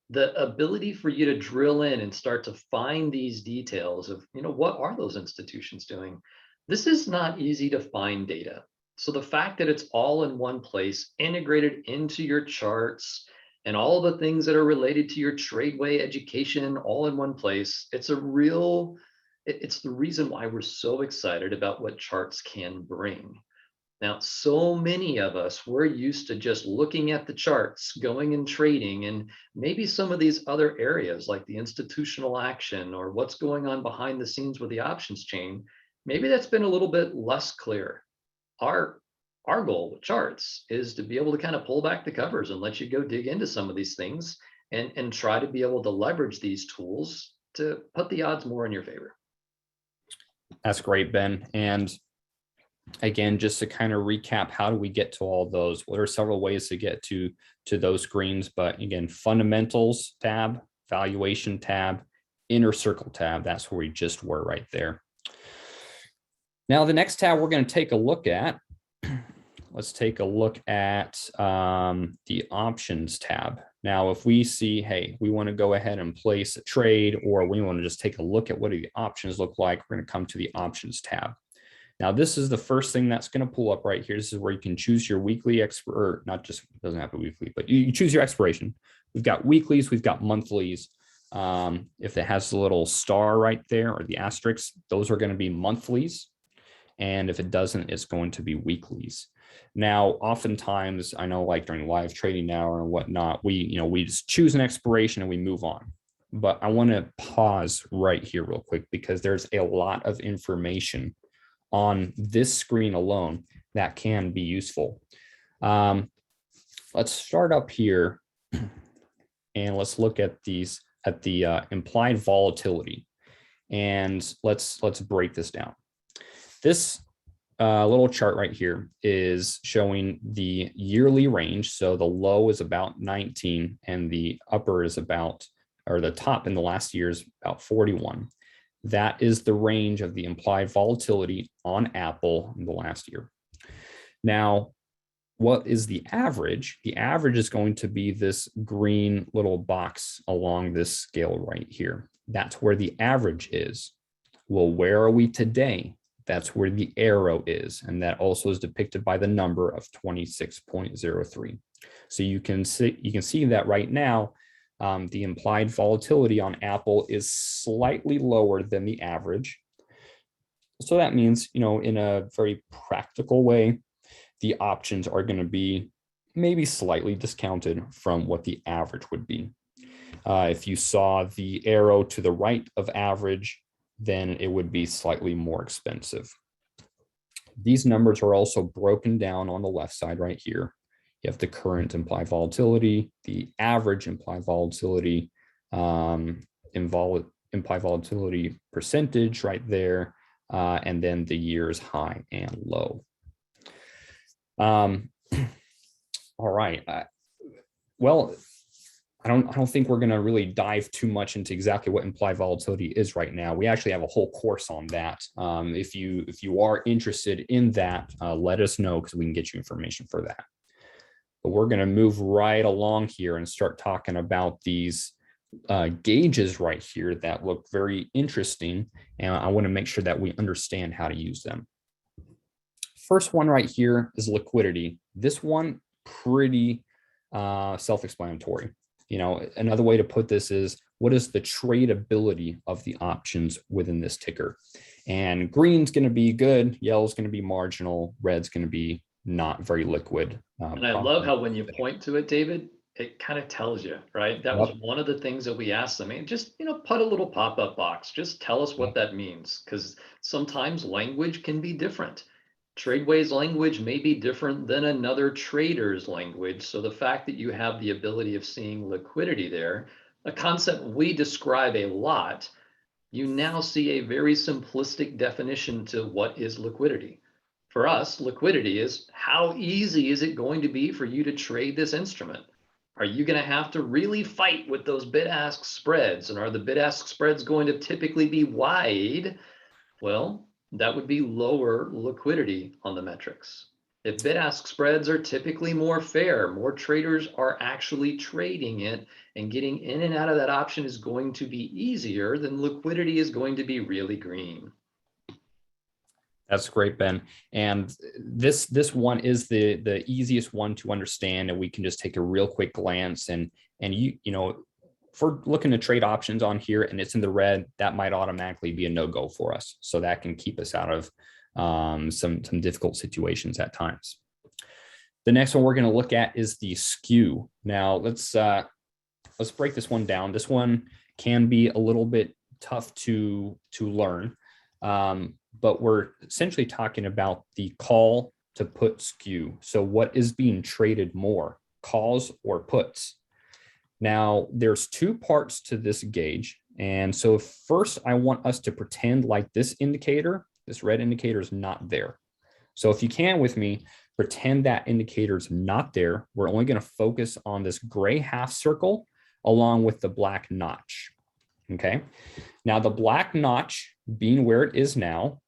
The ability for you to drill in and start to find these details of, what are those institutions doing? This is not easy to find data. So the fact that it's all in one place, integrated into your charts and all the things that are related to your TRADEway education all in one place, it's the reason why we're so excited about what charts can bring. Now, so many of us, we're used to just looking at the charts, going and trading, and maybe some of these other areas like the institutional action or what's going on behind the scenes with the options chain, maybe that's been a little bit less clear. Our goal with charts is to be able to kind of pull back the covers and let you go dig into some of these things and try to be able to leverage these tools to put the odds more in your favor. That's great, Ben. And again, just to kind of recap, how do we get to all those? Well, there are several ways to get to those screens, but again, fundamentals tab, valuation tab, inner circle tab, that's where we just were right there. Now, the next tab we're going to take a look at, let's take a look at the options tab. Now, if we see, hey, we want to go ahead and place a trade, or we want to just take a look at what do the options look like, we're going to come to the options tab. Now, this is the first thing that's going to pull up right here. This is where you can choose your weekly or not just, doesn't have to be weekly, but you choose your expiration. We've got weeklies, we've got monthlies. If it has the little star right there or the asterisk, those are going to be monthlies. And if it doesn't, it's going to be weeklies. Now, oftentimes, I know like during live trading now or whatnot, we just choose an expiration and we move on. But I want to pause right here real quick because there's a lot of information on this screen alone that can be useful. Let's start up here and let's look at the implied volatility, and let's break this down. This little chart right here is showing the yearly range. So the low is about 19 and the upper is about, or the top in the last year is about 41. That is the range of the implied volatility on Apple in the last year. Now, what is the average? The average is going to be this green little box along this scale right here. That's where the average is. Well, where are we today? That's where the arrow is. And that also is depicted by the number of 26.03. So you can see that right now, the implied volatility on Apple is slightly lower than the average. So that means, in a very practical way, the options are going to be maybe slightly discounted from what the average would be. If you saw the arrow to the right of average, then it would be slightly more expensive. These numbers are also broken down on the left side right here. You have the current implied volatility, the average implied volatility, implied volatility percentage right there, and then the year's high and low. All right. Well, I don't think we're going to really dive too much into exactly what implied volatility is right now. We actually have a whole course on that. If you are interested in that, let us know because we can get you information for that. But we're going to move right along here and start talking about these gauges right here that look very interesting. And I want to make sure that we understand how to use them. First one right here is liquidity. This one pretty self-explanatory. Another way to put this is, what is the tradability of the options within this ticker? And green's going to be good, yellow's going to be marginal, red's going to be not very liquid. And I love how when you point to it, David, it kind of tells you, right? That was one of the things that we asked them. And just, put a little pop-up box. Just tell us what that means, because sometimes language can be different. TRADEway's language may be different than another trader's language. So the fact that you have the ability of seeing liquidity there, a concept we describe a lot, you now see a very simplistic definition to what is liquidity. For us, liquidity is how easy is it going to be for you to trade this instrument? Are you going to have to really fight with those bid-ask spreads? And are the bid-ask spreads going to typically be wide? Well, that would be lower liquidity on the metrics. If bid-ask spreads are typically more fair, more traders are actually trading it, and getting in and out of that option is going to be easier, then liquidity is going to be really green. That's great, Ben. And this one is the easiest one to understand, and we can just take a real quick glance and if we're looking to trade options on here and it's in the red, that might automatically be a no-go for us. So that can keep us out of some difficult situations at times. The next one we're going to look at is the skew. Now let's break this one down. This one can be a little bit tough to learn, but we're essentially talking about the call to put skew. So what is being traded more, calls or puts? Now, there's two parts to this gauge. And so first, I want us to pretend like this indicator, this red indicator, is not there. So if you can with me, pretend that indicator is not there. We're only going to focus on this gray half circle along with the black notch. Okay. Now, the black notch being where it is now,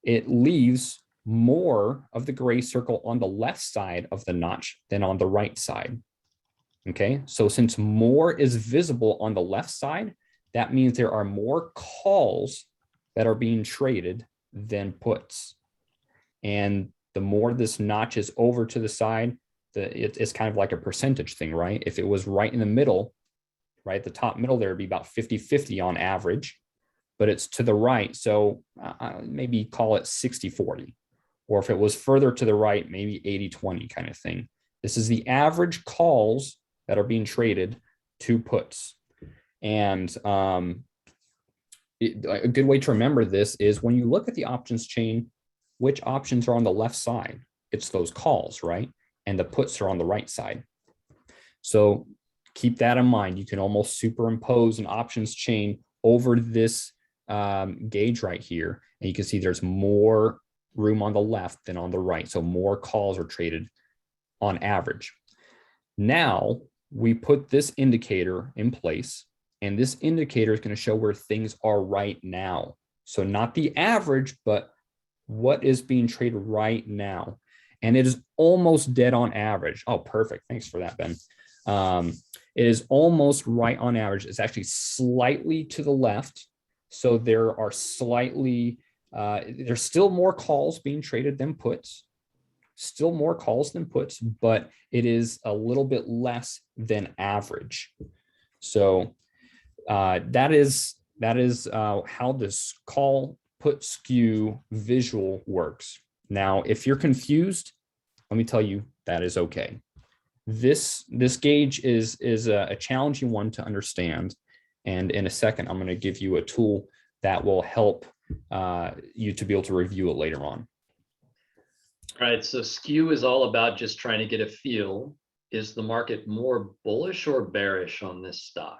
it leaves more of the gray circle on the left side of the notch than on the right side. Okay, so since more is visible on the left side, that means there are more calls that are being traded than puts. And the more this notch is over to the side, it's kind of like a percentage thing, right? If it was right in the middle, right, the top middle, there would be about 50-50 on average, but it's to the right. So maybe call it 60-40. Or if it was further to the right, maybe 80-20 kind of thing. This is the average calls that are being traded to puts. And a good way to remember this is when you look at the options chain, which options are on the left side? It's those calls, right? And the puts are on the right side. So keep that in mind. You can almost superimpose an options chain over this gauge right here. And you can see there's more room on the left than on the right. So more calls are traded on average. Now, we put this indicator in place, and this indicator is going to show where things are right now. So not the average, but what is being traded right now. And it is almost dead on average. Oh, perfect. Thanks for that, Ben. It is almost right on average. It's actually slightly to the left. So there are there's still more calls being traded than puts. Still more calls than puts, but it is a little bit less than average. So that is how this call put skew visual works. Now, if you're confused, let me tell you that is okay. This gauge is a challenging one to understand, and in a second, I'm going to give you a tool that will help you to be able to review it later on. All right, so skew is all about just trying to get a feel. Is the market more bullish or bearish on this stock?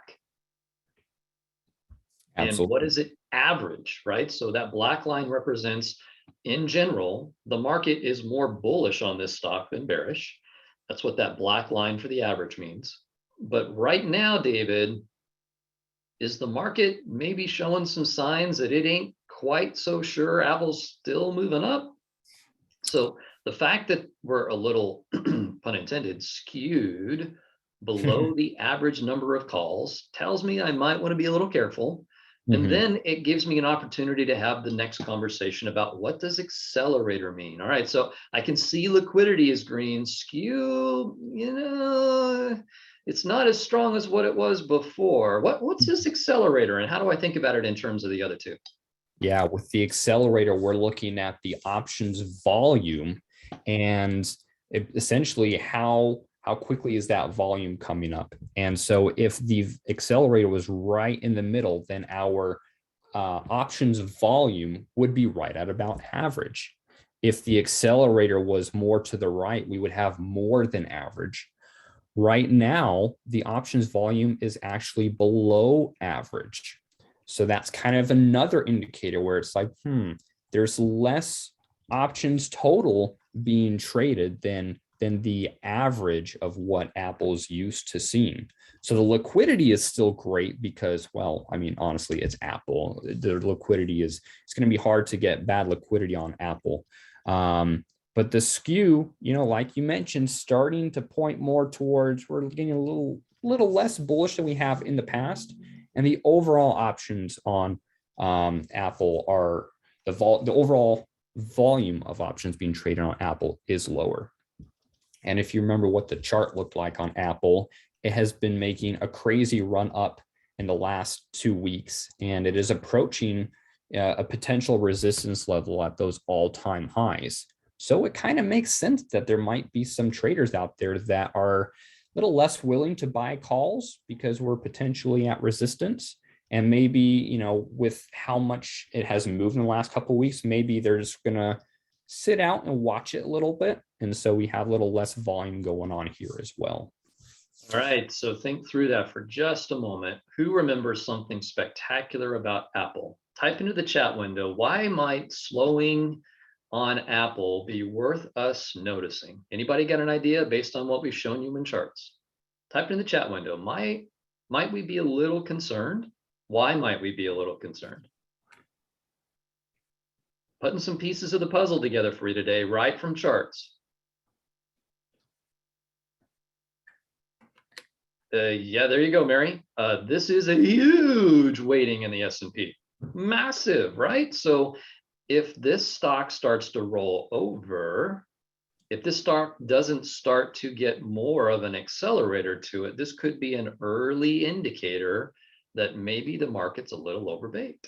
Absolutely. And what is it average, right? So that black line represents, in general, the market is more bullish on this stock than bearish. That's what that black line for the average means. But right now, David, is the market maybe showing some signs that it ain't quite so sure Apple's still moving up? So the fact that we're a little, pun intended, skewed below the average number of calls tells me I might want to be a little careful. And then it gives me an opportunity to have the next conversation about what does accelerator mean? All right, so I can see liquidity is green, skew, it's not as strong as what it was before. What's this accelerator and how do I think about it in terms of the other two? Yeah, with the accelerator, we're looking at the options volume and essentially how quickly is that volume coming up. And so if the accelerator was right in the middle, then our options volume would be right at about average. If the accelerator was more to the right, we would have more than average. Right now, the options volume is actually below average. So that's kind of another indicator where it's like, there's less options total being traded than the average of what Apple's used to seeing. So the liquidity is still great because, well, I mean, honestly, it's Apple. The liquidity it's going to be hard to get bad liquidity on Apple. But the skew, like you mentioned, starting to point more towards we're getting a little less bullish than we have in the past. And the overall options on Apple are the overall volume of options being traded on Apple is lower. And if you remember what the chart looked like on Apple, it has been making a crazy run up in the last 2 weeks, and it is approaching a potential resistance level at those all-time highs. So it kind of makes sense that there might be some traders out there that are a little less willing to buy calls because we're potentially at resistance. And maybe, with how much it has moved in the last couple of weeks, maybe they're just going to sit out and watch it a little bit. And so we have a little less volume going on here as well. All right, so think through that for just a moment. Who remembers something spectacular about Apple? Type into the chat window, why might slowing on Apple be worth us noticing? Anybody got an idea based on what we've shown you in charts? Type it in the chat window. Might we be a little concerned? Why might we be a little concerned? Putting some pieces of the puzzle together for you today, right from charts. Yeah, there you go, Mary. This is a huge weighting in the S&P. Massive, right? So if this stock starts to roll over, if this stock doesn't start to get more of an accelerator to it, this could be an early indicator that maybe the market's a little overbaked.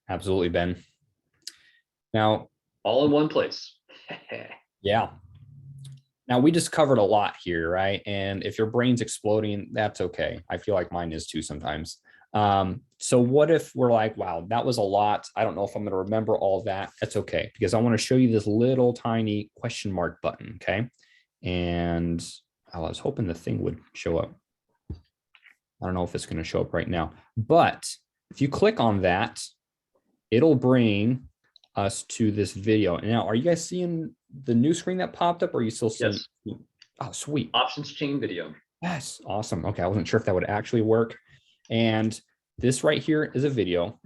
Absolutely, Ben. Now, all in one place. Yeah. Now, we just covered a lot here, right? And if your brain's exploding, that's okay. I feel like mine is too sometimes. So what if we're like, wow, that was a lot. I don't know if I'm going to remember all of that. That's okay, because I want to show you this little tiny question mark button, okay? And I was hoping the thing would show up. I don't know if it's going to show up right now, but if you click on that, it'll bring us to this video. Now, are you guys seeing the new screen that popped up, or are you still seeing? Yes. Oh, sweet. Options chain video. Yes, awesome. Okay, I wasn't sure if that would actually work. And this right here is a video,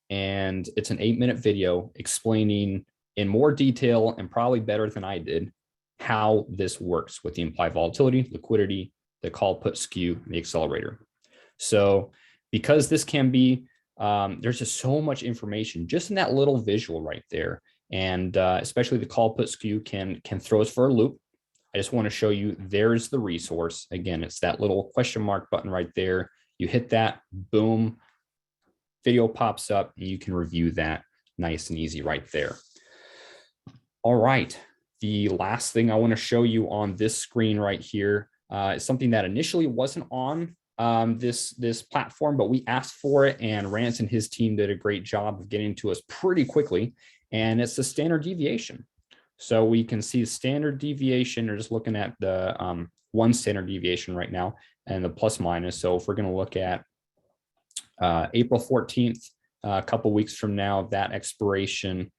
and it's an 8-minute video explaining in more detail and probably better than I did how this works with the implied volatility, liquidity, the call put skew, and the accelerator. So because this can be, there's just so much information just in that little visual right there. And especially the call put skew can throw us for a loop. I just want to show you, there's the resource. Again, it's that little question mark button right there. You hit that, boom, video pops up, and you can review that nice and easy right there. All right, the last thing I want to show you on this screen right here is something that initially wasn't on this platform, but we asked for it, and Rance and his team did a great job of getting to us pretty quickly, and it's the standard deviation. So we can see standard deviation, or just looking at the one standard deviation right now, and the plus minus. So if we're going to look at April 14th, a couple weeks from now, that expiration,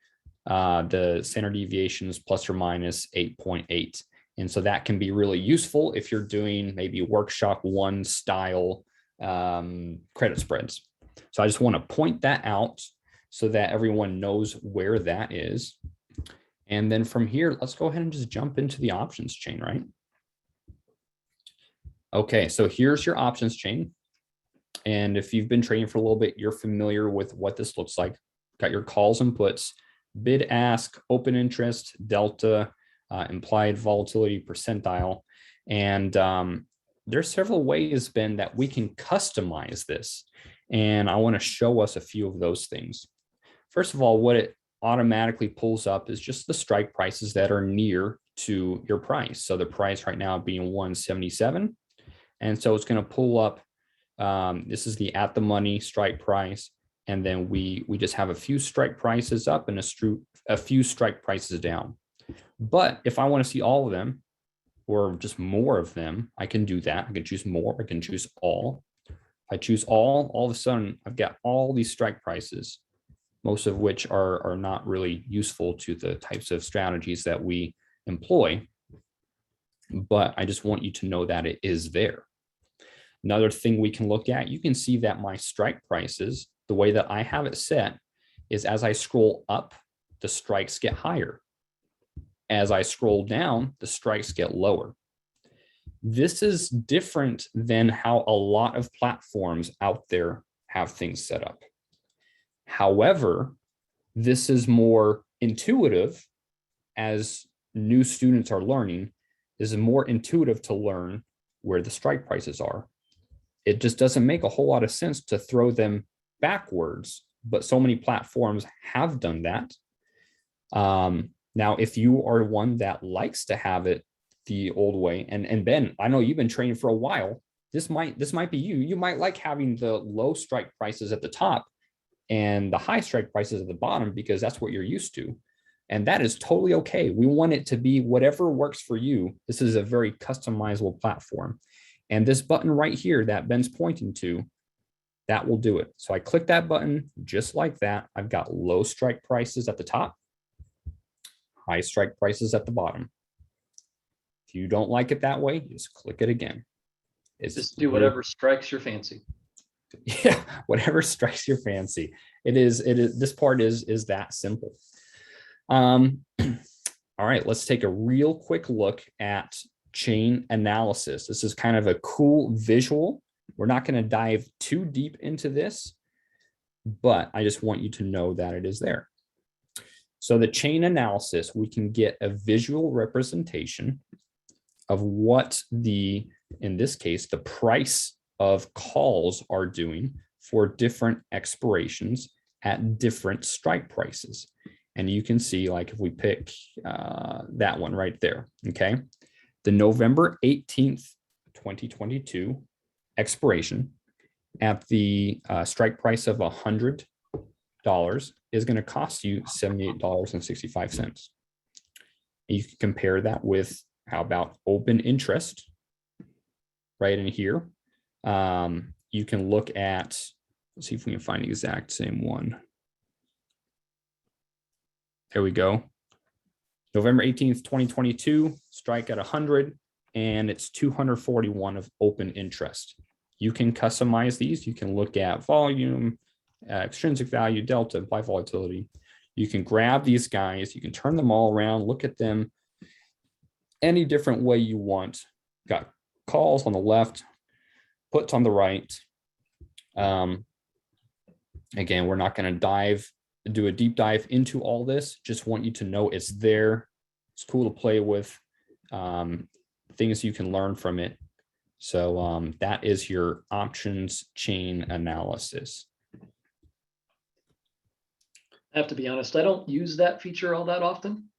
the standard deviation is plus or minus 8.8. And so that can be really useful if you're doing maybe workshop 1 style credit spreads. So I just want to point that out so that everyone knows where that is. And then from here, let's go ahead and just jump into the options chain, right? Okay, so here's your options chain. And if you've been trading for a little bit, you're familiar with what this looks like. Got your calls and puts, bid ask, open interest, delta, implied volatility percentile. And there's several ways, Ben, that we can customize this. And I want to show us a few of those things. First of all, what it automatically pulls up is just the strike prices that are near to your price. So the price right now being 177. And so it's going to pull up, this is the at the money strike price. And then we just have a few strike prices up and a few strike prices down. But if I want to see all of them, or just more of them, I can do that. I can choose more, I can choose all. If I choose all of a sudden, I've got all these strike prices, most of which are not really useful to the types of strategies that we employ. But I just want you to know that it is there. Another thing we can look at, you can see that my strike prices, the way that I have it set, is as I scroll up, the strikes get higher. As I scroll down, the strikes get lower. This is different than how a lot of platforms out there have things set up. However, this is more intuitive as new students are learning. This is more intuitive to learn where the strike prices are. It just doesn't make a whole lot of sense to throw them backwards, but so many platforms have done that. Now, if you are one that likes to have it the old way, and Ben, I know you've been training for a while, this might be you. You might like having the low strike prices at the top and the high strike prices at the bottom because that's what you're used to. And that is totally okay. We want it to be whatever works for you. This is a very customizable platform. And this button right here that Ben's pointing to, that will do it. So I click that button just like that. I've got low strike prices at the top, high strike prices at the bottom. If you don't like it that way, just click it again. It's just do whatever strikes your fancy. Yeah, whatever strikes your fancy. It is. This part is that simple. All right, let's take a real quick look at chain analysis. This is kind of a cool visual. We're not going to dive too deep into this, but I just want you to know that it is there. So the chain analysis, we can get a visual representation of what in this case, the price of calls are doing for different expirations at different strike prices. And you can see, like, if we pick that one right there, okay? The November 18th, 2022 expiration at the strike price of $100 is going to cost you $78.65. You can compare that with, how about open interest right in here? You can look at, let's see if we can find the exact same one. There we go. November 18th, 2022, strike at 100, and it's 241 of open interest. You can customize these. You can look at volume, extrinsic value, delta, implied volatility. You can grab these guys. You can turn them all around, look at them any different way you want. Got calls on the left, puts on the right. Again, we're not going to do a deep dive into all this. Just want you to know it's there. It's cool to play with, things you can learn from it. So that is your options chain analysis. I have to be honest, I don't use that feature all that often.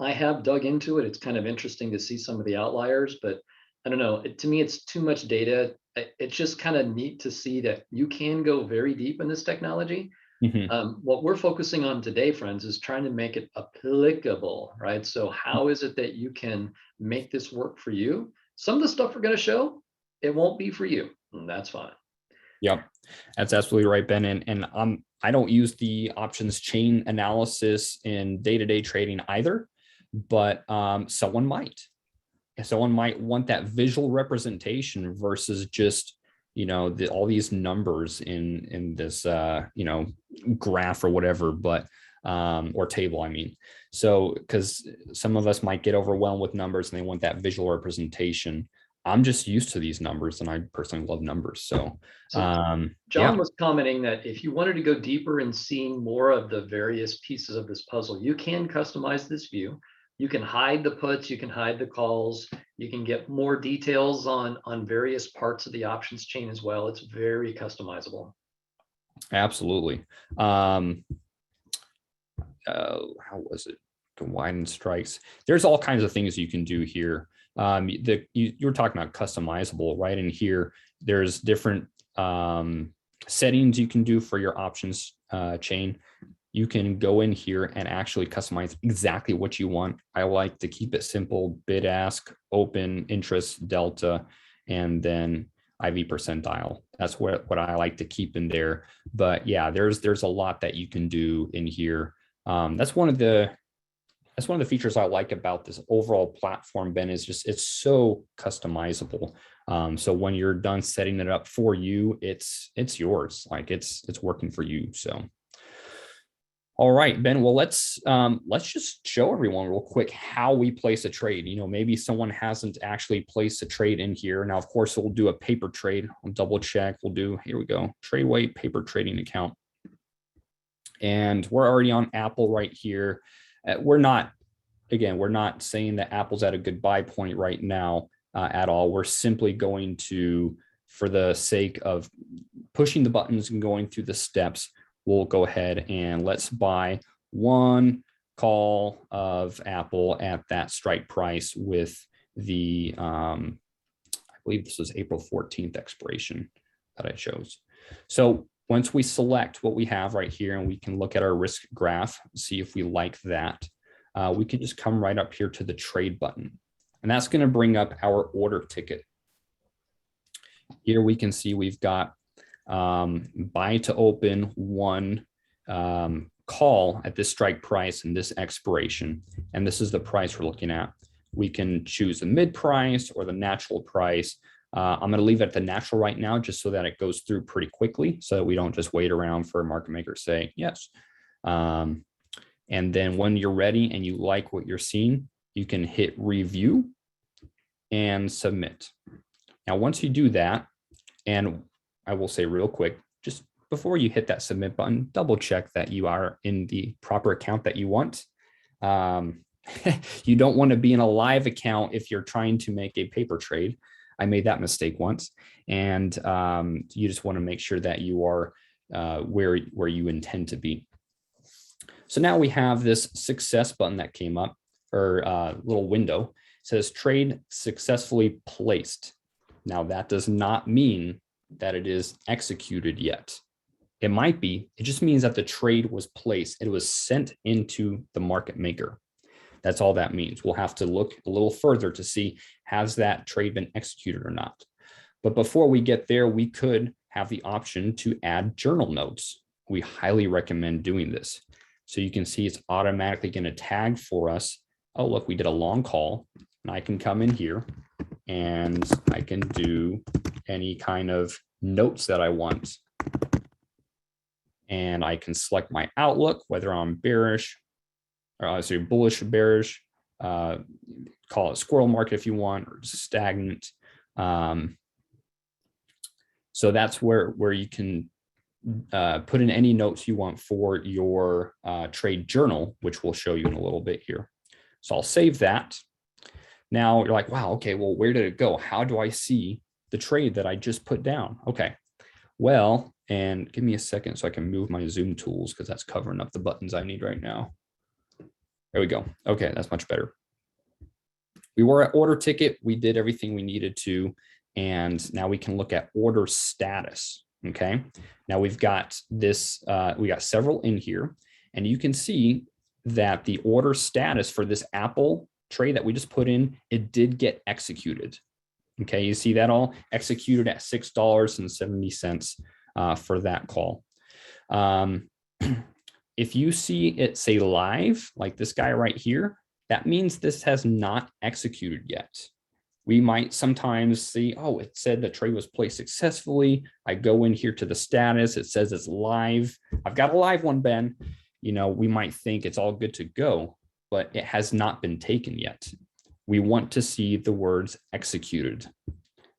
I have dug into it. It's kind of interesting to see some of the outliers, but I don't know. To me, it's too much data. It's just kind of neat to see that you can go very deep in this technology. Mm-hmm. What we're focusing on today, friends, is trying to make it applicable, right? So how is it that you can make this work for you? Some of the stuff we're going to show, it won't be for you, and that's fine. Yep, that's absolutely right, Ben. And I don't use the options chain analysis in day-to-day trading either, but someone might. Someone might want that visual representation versus just, all these numbers in this, graph or whatever, but, or table, I mean. So, because some of us might get overwhelmed with numbers and they want that visual representation. I'm just used to these numbers, and I personally love numbers. So John was commenting that if you wanted to go deeper and seeing more of the various pieces of this puzzle, you can customize this view. You can hide the puts, you can hide the calls, you can get more details on various parts of the options chain as well. It's very customizable. Absolutely. How was it? To widen strikes. There's all kinds of things you can do here. You were talking about customizable, right? In here, there's different settings you can do for your options chain. you can go in here and actually customize exactly what you want. I like to keep it simple: bid ask, open, interest, delta, and then IV percentile. That's what I like to keep in there. But yeah, there's a lot that you can do in here. That's one of the features I like about this overall platform, Ben, is just it's so customizable. So when you're done setting it up for you, it's yours. Like it's working for you. So all right, Ben. Well, let's just show everyone real quick how we place a trade. You know, maybe someone hasn't actually placed a trade in here. Now, of course, we'll do a paper trade. I'll double check. We'll do, here we go, TRADEway paper trading account. And we're already on Apple right here. We're not saying that Apple's at a good buy point right now at all. We're simply going to, for the sake of pushing the buttons and going through the steps, we'll go ahead and let's buy one call of Apple at that strike price with the, I believe this was April 14th expiration that I chose. So once we select what we have right here, and we can look at our risk graph, see if we like that, we can just come right up here to the trade button. And that's going to bring up our order ticket. Here we can see we've got buy to open one call at this strike price and this expiration. And this is the price we're looking at. We can choose the mid price or the natural price. I'm going to leave it at the natural right now, just so that it goes through pretty quickly, so that we don't just wait around for a market maker to say yes. And then when you're ready and you like what you're seeing, you can hit review and submit. Now, once you do that, and I will say real quick, just before you hit that submit button, double check that you are in the proper account that you want. You don't want to be in a live account if you're trying to make a paper trade. I made that mistake once, and you just want to make sure that you are where you intend to be. So now we have this success button that came up, or little window. It says trade successfully placed. Now that does not mean that it is executed yet. It might be. It just means that the trade was placed. It was sent into the market maker. That's all that means. We'll have to look a little further to see, has that trade been executed or not? But before we get there, we could have the option to add journal notes. We highly recommend doing this. So you can see it's automatically going to tag for us. Oh, look, we did a long call, and I can come in here and I can do any kind of notes that I want. And I can select my outlook, whether I'm bearish, or bullish or bearish, call it squirrel market if you want, or just stagnant. So that's where you can put in any notes you want for your trade journal, which we'll show you in a little bit here. So I'll save that. Now you're like, wow, okay, well, where did it go? How do I see the trade that I just put down? Okay, well, and give me a second so I can move my Zoom tools, because that's covering up the buttons I need right now. There we go. Okay, that's much better. We were at order ticket. We did everything we needed to. And now we can look at order status. Okay. Now we've got this, we got several in here, and you can see that the order status for this Apple trade that we just put in, it did get executed. Okay. You see that all executed at $6.70 for that call. If you see it say live, like this guy right here, that means this has not executed yet. We might sometimes see, oh, it said the trade was placed successfully. I go in here to the status. It says it's live. I've got a live one, Ben. You know, we might think it's all good to go, but it has not been taken yet. We want to see the words executed.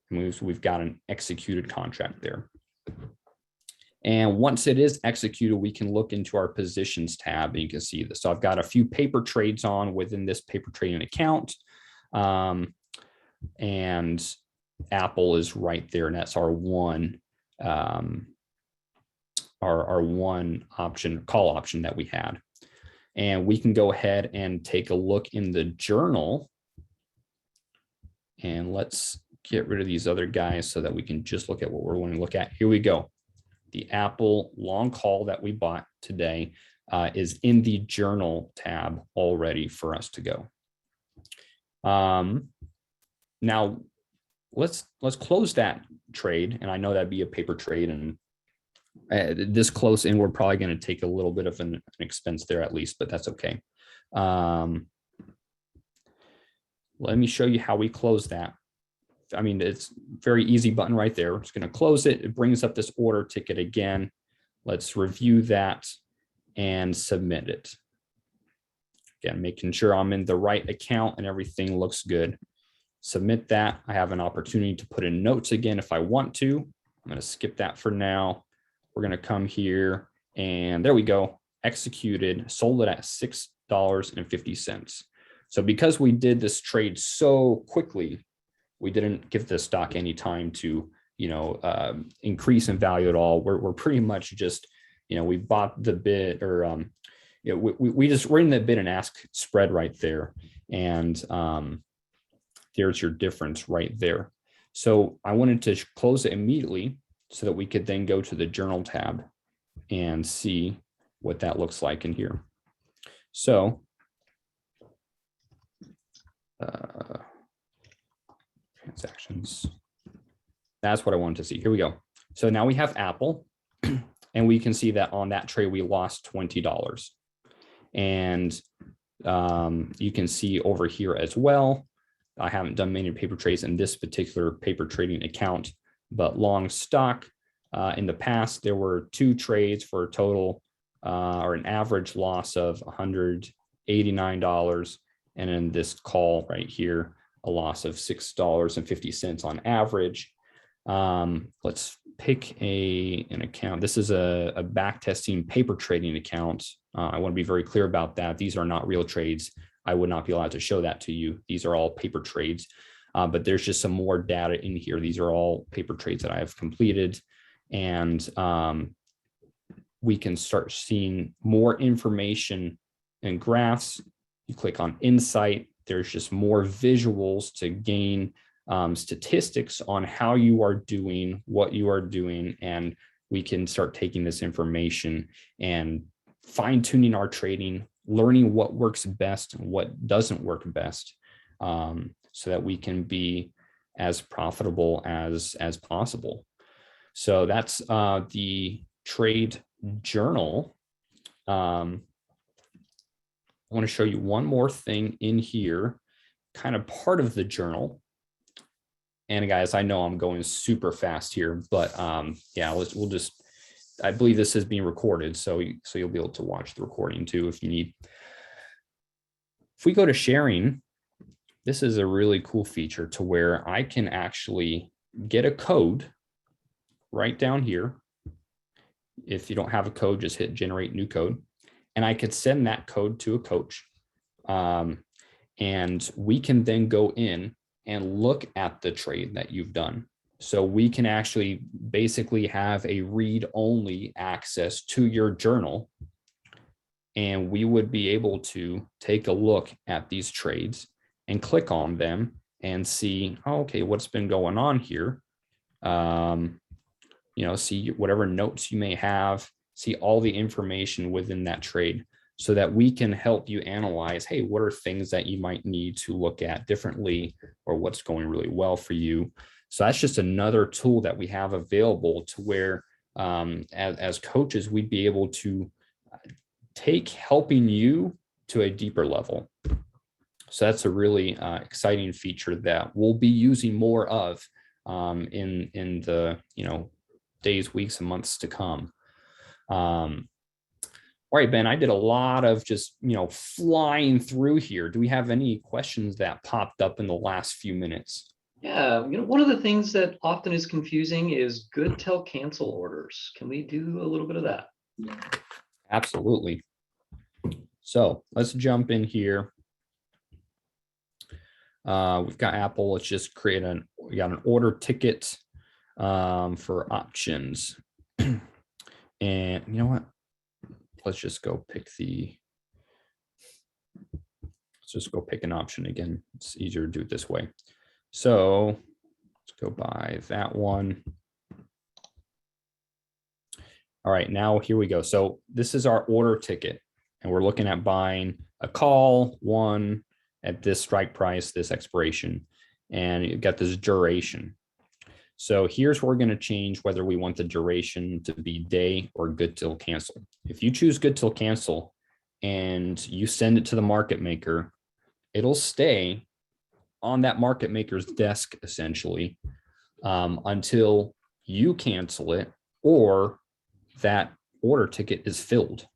We've got an executed contract there. And once it is executed, we can look into our positions tab, and you can see this. So I've got a few paper trades on within this paper trading account. And Apple is right there, and that's our one one option, call option that we had. And we can go ahead and take a look in the journal, and let's get rid of these other guys so that we can just look at what we're wanting to look at. Here we go. The Apple long call that we bought today. is in the journal tab already for us to go. Now let's close that trade. And I know that'd be a paper trade, and this close in, we're probably going to take a little bit of an expense there at least, but that's okay. Let me show you how we close that. I mean, it's very easy button right there. We're just going to close it. It brings up this order ticket again. Let's review that and submit it. Again, making sure I'm in the right account and everything looks good. Submit that. I have an opportunity to put in notes again if I want to. I'm going to skip that for now. We're going to come here and there we go. Executed, sold it at $6.50. So because we did this trade so quickly, we didn't give the stock any time to, increase in value at all. We're pretty much just, we bought the bid, or we're in the bid and ask spread right there, and there's your difference right there. So I wanted to close it immediately so that we could then go to the journal tab and see what that looks like in here. So transactions. That's what I wanted to see. Here we go. So now we have Apple, and we can see that on that trade we lost $20. And you can see over here as well, I haven't done many paper trades in this particular paper trading account, but long stock in the past, there were 2 trades for a total or an average loss of $189. And in this call right here, a loss of $6.50 on average. Let's pick an account. This is a back testing paper trading account. I want to be very clear about that. These are not real trades. I would not be allowed to show that to you. These are all paper trades, but there's just some more data in here. These are all paper trades that I have completed, and we can start seeing more information and graphs. You click on Insight. There's just more visuals to gain statistics on how you are doing, what you are doing, and we can start taking this information and fine-tuning our trading, learning what works best and what doesn't work best, so that we can be as profitable as possible. So that's the trade journal. I want to show you one more thing in here, kind of part of the journal. And guys, I know I'm going super fast here, but yeah, I believe this is being recorded, so you'll be able to watch the recording too if you need. If we go to sharing, this is a really cool feature to where I can actually get a code right down here. If you don't have a code, just hit generate new code. And I could send that code to a coach. And we can then go in and look at the trade that you've done. So we can actually basically have a read-only access to your journal. And we would be able to take a look at these trades and click on them and see, oh, okay, what's been going on here. See whatever notes you may have, see all the information within that trade so that we can help you analyze, hey, what are things that you might need to look at differently or what's going really well for you. So that's just another tool that we have available to where as coaches, we'd be able to take helping you to a deeper level. So that's a really exciting feature that we'll be using more of in the days, weeks, and months to come. All right, Ben, I did a lot of just, flying through here. Do we have any questions that popped up in the last few minutes? Yeah, one of the things that often is confusing is good till cancel orders. Can we do a little bit of that? Absolutely. So let's jump in here. We've got Apple. Let's just create we got an order ticket for options. And you know what? Let's just go pick an option again. It's easier to do it this way. So let's go by that one. All right, now here we go. So this is our order ticket, and we're looking at buying a call one at this strike price, this expiration, and you've got this duration. So here's where we're going to change whether we want the duration to be day or good till cancel. If you choose good till cancel and you send it to the market maker, it'll stay on that market maker's desk essentially until you cancel it or that order ticket is filled.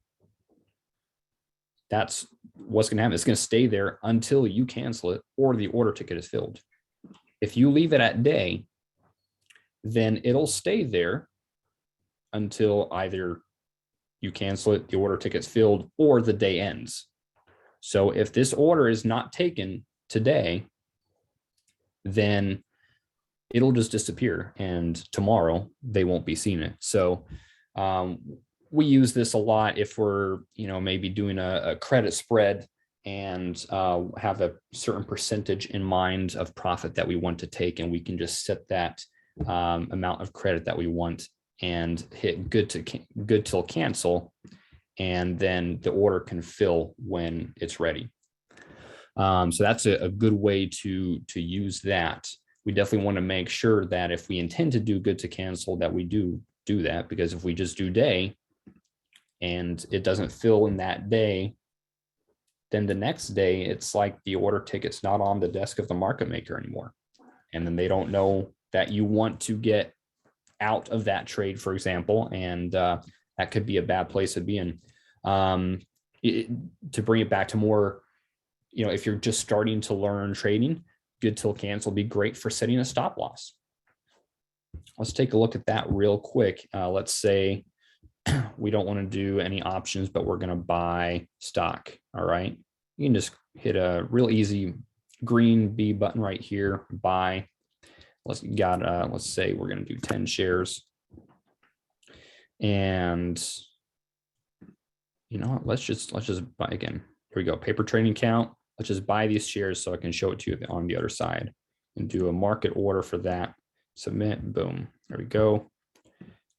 That's what's going to happen. It's going to stay there until you cancel it or the order ticket is filled. If you leave it at day, then it'll stay there until either you cancel it, the order ticket's filled, or the day ends. So if this order is not taken today, then it'll just disappear, and tomorrow they won't be seeing it. So we use this a lot if we're, maybe doing a credit spread and have a certain percentage in mind of profit that we want to take, and we can just set that amount of credit that we want and hit good till cancel, and then the order can fill when it's ready. So that's a good way to use that. We definitely want to make sure that if we intend to do good to cancel, that we do that, because if we just do day and it doesn't fill in that day, then the next day it's like the order ticket's not on the desk of the market maker anymore. And then they don't know that you want to get out of that trade, for example, and that could be a bad place to be in. To bring it back to more, if you're just starting to learn trading, good till cancel be great for setting a stop loss. Let's take a look at that real quick. Let's say we don't want to do any options, but we're going to buy stock. All right. You can just hit a real easy green B button right here, buy. Let's say we're going to do 10 shares. And let's just buy again. Here we go. Paper trading account. Let's just buy these shares so I can show it to you on the other side and do a market order for that. Submit, boom. There we go.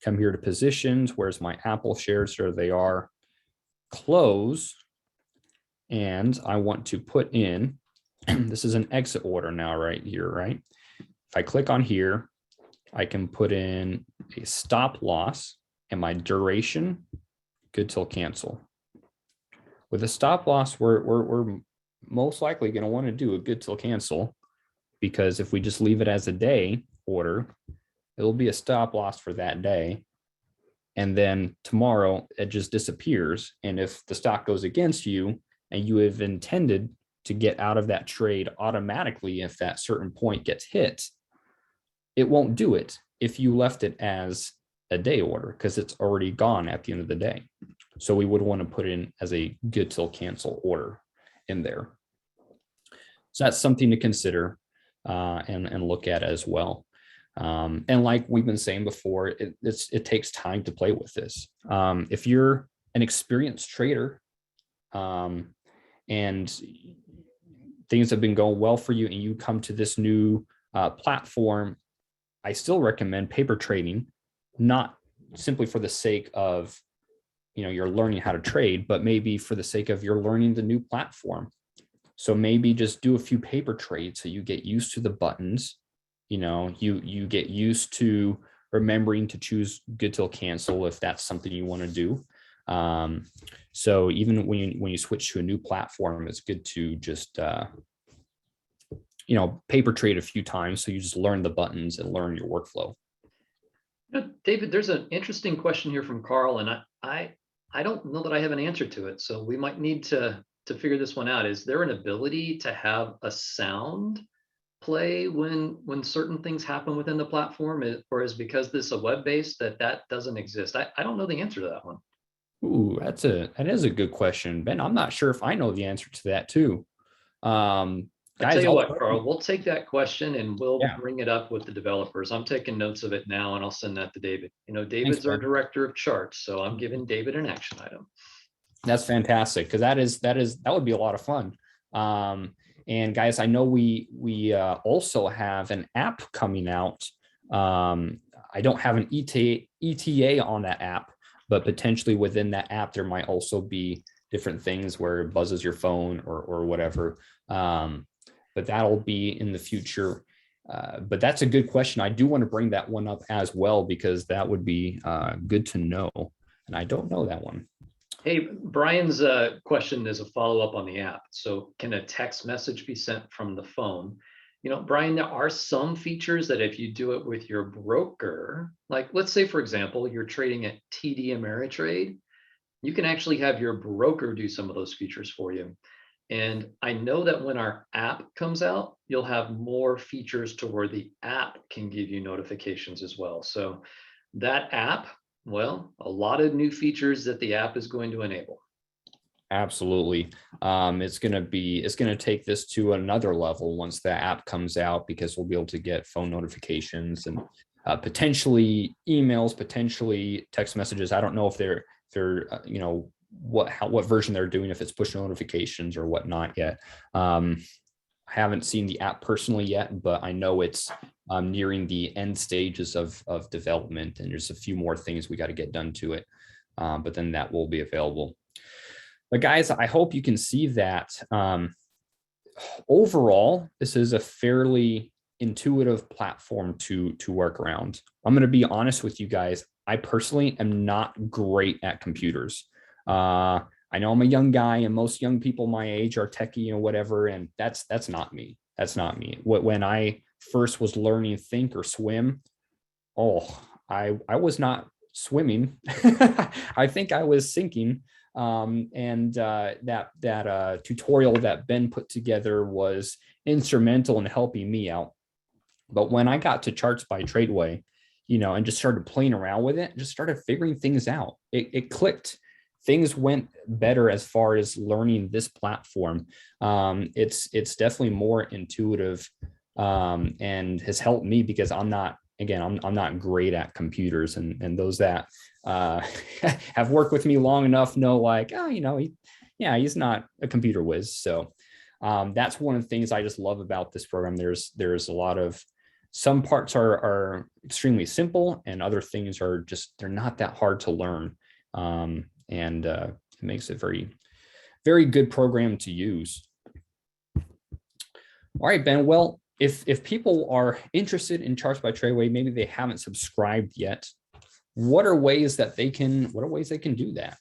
Come here to positions. Where's my Apple shares? There they are. Close. And I want to put in, this is an exit order now right here, right? If I click on here, I can put in a stop loss and my duration, good till cancel. With a stop loss, we're most likely going to want to do a good till cancel, because if we just leave it as a day order, it'll be a stop loss for that day. And then tomorrow it just disappears. And if the stock goes against you and you have intended to get out of that trade automatically, if that certain point gets hit, it won't do it if you left it as a day order, because it's already gone at the end of the day. So we would want to put in as a good till cancel order in there. So that's something to consider and look at as well. And like we've been saying before, it takes time to play with this. If you're an experienced trader and things have been going well for you and you come to this new platform, I still recommend paper trading, not simply for the sake of, you're learning how to trade, but maybe for the sake of you're learning the new platform. So maybe just do a few paper trades so you get used to the buttons. You get used to remembering to choose good till cancel if that's something you want to do. So even when you switch to a new platform, it's good to just paper trade a few times so you just learn the buttons and learn your workflow. David, there's an interesting question here from Carl, and I don't know that I have an answer to it. So we might need to figure this one out. Is there an ability to have a sound play when certain things happen within the platform, or is because this is a web-based that doesn't exist? I don't know the answer to that one. Ooh, that is a good question, Ben. I'm not sure if I know the answer to that too. I tell you what, Carl, we'll take that question and we'll bring it up with the developers. I'm taking notes of it now and I'll send that to David. David's our director of charts, so I'm giving David an action item. That's fantastic, because that would be a lot of fun. And guys, I know we also have an app coming out. I don't have an ETA on that app, but potentially within that app, there might also be different things where it buzzes your phone or whatever. But that'll be in the future. But that's a good question. I do want to bring that one up as well, because that would be good to know. And I don't know that one. Hey, Brian's question is a follow-up on the app. So can a text message be sent from the phone? You know, Brian, there are some features that if you do it with your broker, like let's say, for example, you're trading at TD Ameritrade, you can actually have your broker do some of those features for you. And I know that when our app comes out, you'll have more features to where the app can give you notifications as well. So that app, well, a lot of new features that the app is going to enable. Absolutely. It's going to take this to another level once the app comes out, because we'll be able to get phone notifications and potentially emails, potentially text messages. I don't know if they're what version they're doing, if it's push notifications or whatnot yet. I haven't seen the app personally yet, but I know it's nearing the end stages of development, and there's a few more things we got to get done to it. But then that will be available. But guys, I hope you can see that overall, this is a fairly intuitive platform to work around. I'm going to be honest with you guys. I personally am not great at computers. I know I'm a young guy, and most young people my age are techie and whatever, and that's not me. That's not me. When I first was learning think or swim, I was not swimming. I think I was sinking. That tutorial that Ben put together was instrumental in helping me out. But when I got to Charts by TRADEway, and just started playing around with it, just started figuring things out, it clicked. Things went better as far as learning this platform. It's definitely more intuitive, and has helped me, because I'm not great at computers, and those that have worked with me long enough know, like, he's not a computer whiz. So that's one of the things I just love about this program. There's a lot of, some parts are extremely simple, and other things are they're not that hard to learn. And it makes it very, very good program to use. All right, Ben. Well, if people are interested in Charts by TRADEway, maybe they haven't subscribed yet, what are ways they can do that?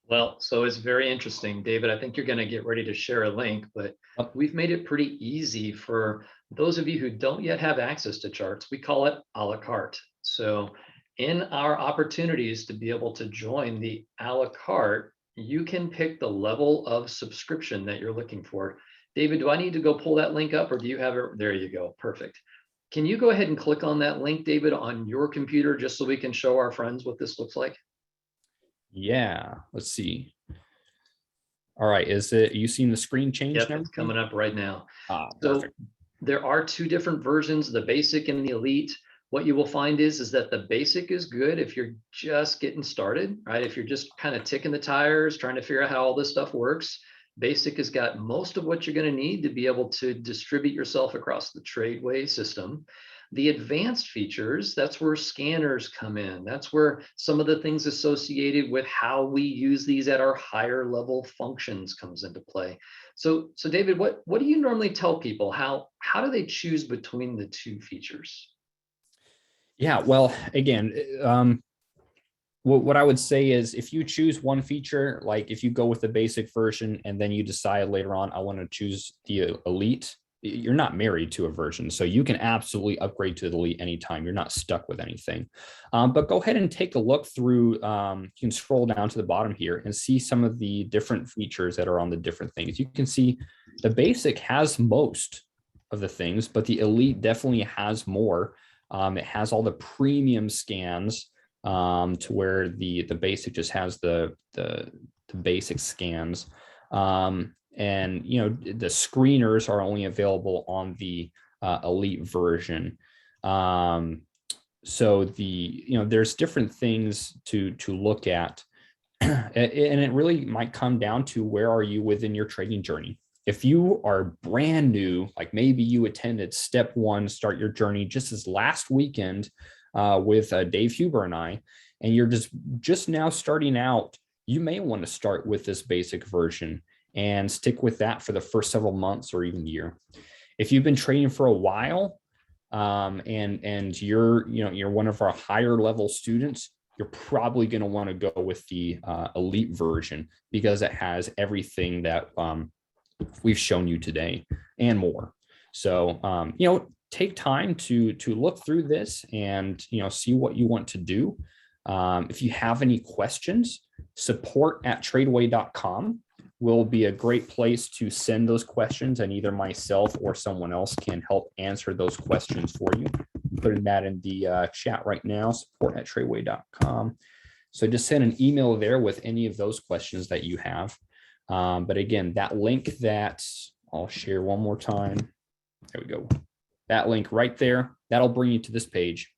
Well, so it's very interesting, David. I think you're going to get ready to share a link, but we've made it pretty easy for those of you who don't yet have access to charts. We call it a la carte. So in our opportunities to be able to join the a la carte, you can pick the level of subscription that you're looking for. David, do I need to go pull that link up, or do you have it? There you go. Perfect. Can you go ahead and click on that link, David, on your computer, just so we can show our friends what this looks like? Yeah, let's see. All right, you seeing the screen change? Yep, it's coming up right now. So there are two different versions, the basic and the elite. What you will find is that the basic is good if you're just getting started, right? If you're just kind of ticking the tires, trying to figure out how all this stuff works. Basic has got most of what you're going to need to be able to distribute yourself across the TRADEway system. The advanced features, that's where scanners come in. That's where some of the things associated with how we use these at our higher level functions comes into play. So David, what do you normally tell people? How do they choose between the two features? Yeah, well, again, what I would say is, if you choose one feature, like if you go with the basic version and then you decide later on, I want to choose the elite, you're not married to a version. So you can absolutely upgrade to the elite anytime. You're not stuck with anything. But go ahead and take a look through. You can scroll down to the bottom here and see some of the different features that are on the different things. You can see the basic has most of the things, but the elite definitely has more. It has all the premium scans, to where the basic just has the basic scans. And the screeners are only available on the elite version. So there's different things to look at. And it really might come down to, where are you within your trading journey? If you are brand new, like maybe you attended step one, start your journey just as last weekend with Dave Huber and I, and you're just now starting out, you may want to start with this basic version and stick with that for the first several months or even year. If you've been trading for a while, and you're one of our higher level students, you're probably going to want to go with the elite version because it has everything that we've shown you today and more. So take time to look through this and see what you want to do. If you have any questions, support@tradeway.com will be a great place to send those questions, and either myself or someone else can help answer those questions for you. Putting that in the chat right now, support@tradeway.com. So just send an email there with any of those questions that you have. But again, that link that I'll share one more time. There we go. That link right there, that'll bring you to this page.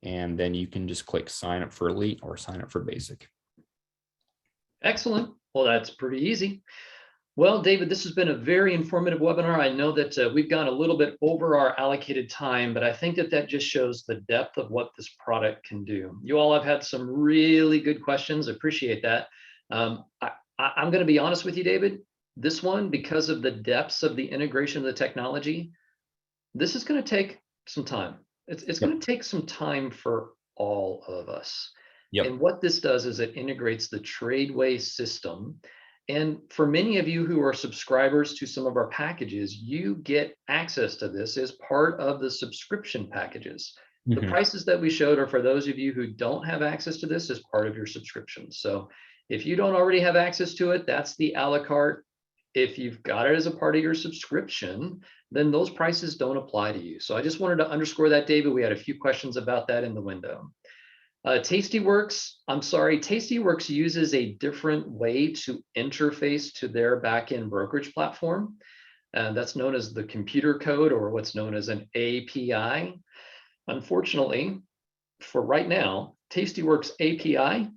And then you can just click sign up for elite or sign up for basic. Excellent. Well, that's pretty easy. Well, David, this has been a very informative webinar. I know that we've gone a little bit over our allocated time, but I think that just shows the depth of what this product can do. You all have had some really good questions. Appreciate that. I'm going to be honest with you, David. This one, because of the depths of the integration of the technology, this is going to take some time. It's going to take some time for all of us. Yep. And what this does is it integrates the TRADEway system. And for many of you who are subscribers to some of our packages, you get access to this as part of the subscription packages. The prices that we showed are for those of you who don't have access to this as part of your subscription. So if you don't already have access to it, that's the a la carte. If you've got it as a part of your subscription, then those prices don't apply to you. So I just wanted to underscore that, David. We had a few questions about that in the window. Tastyworks uses a different way to interface to their backend brokerage platform. And that's known as the computer code, or what's known as an API. Unfortunately, for right now, Tastyworks API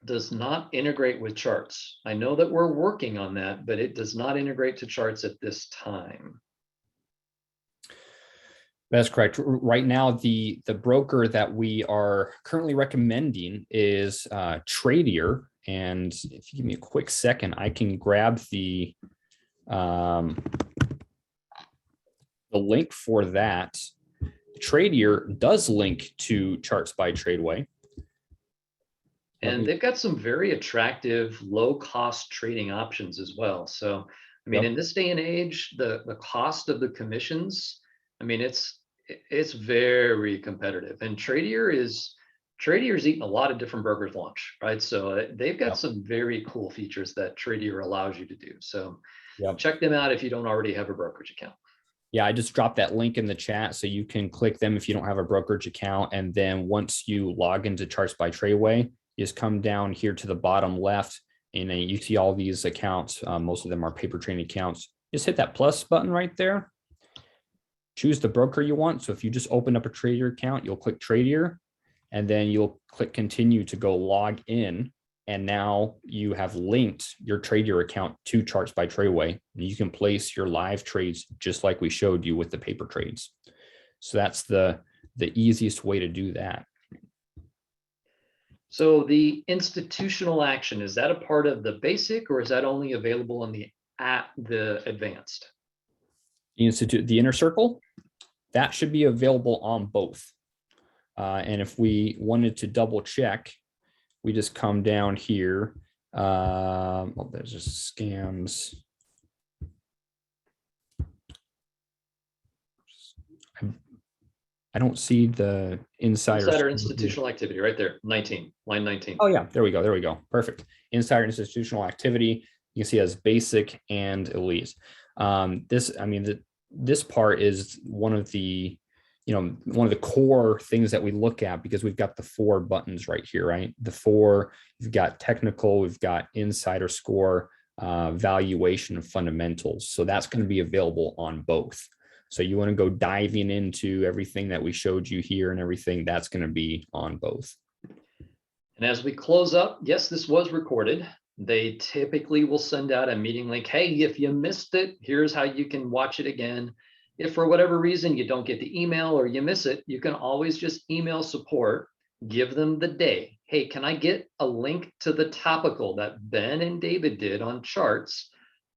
does not integrate with charts. I know that we're working on that, but it does not integrate to charts at this time. That's correct. Right now, the broker that we are currently recommending is TRADEway. And if you give me a quick second, I can grab the link for that. TRADEway does link to Charts by TRADEway. And they've got some very attractive low-cost trading options as well. So, I mean, in this day and age, the cost of the commissions, I mean, it's very competitive. And TRADEway's eating a lot of different burgers lunch, right? So they've got some very cool features that TRADEway allows you to do. So check them out if you don't already have a brokerage account. Yeah, I just dropped that link in the chat, so you can click them if you don't have a brokerage account. And then once you log into Charts by TRADEway, you just come down here to the bottom left, and then you see all these accounts. Most of them are paper trading accounts. Just hit that plus button right there. Choose the broker you want. So if you just open up a TRADEway account, you'll click TRADEway, and then you'll click continue to go log in. And now you have linked your TRADEway account to Charts by TRADEway. And you can place your live trades just like we showed you with the paper trades. So that's the easiest way to do that. So the institutional action, is that a part of the basic, or is that only available in the advanced? The inner circle, that should be available on both. And if we wanted to double check, we just come down here. Oh, there's just scams. I don't see the insider institutional activity right there, 19, line 19. Oh yeah, there we go. There we go. Perfect. Insider institutional activity. You can see as basic and elite. This part is one of the core things that we look at, because we've got the 4 buttons right here, right? The 4, we've got technical, we've got insider score, valuation, and fundamentals. So that's going to be available on both. So you want to go diving into everything that we showed you here and everything that's going to be on both. And as we close up, yes, this was recorded. They typically will send out a meeting link. Hey, if you missed it, here's how you can watch it again. If for whatever reason you don't get the email or you miss it, you can always just email support give them the day. Hey, can I get a link to the topical that Ben and David did on charts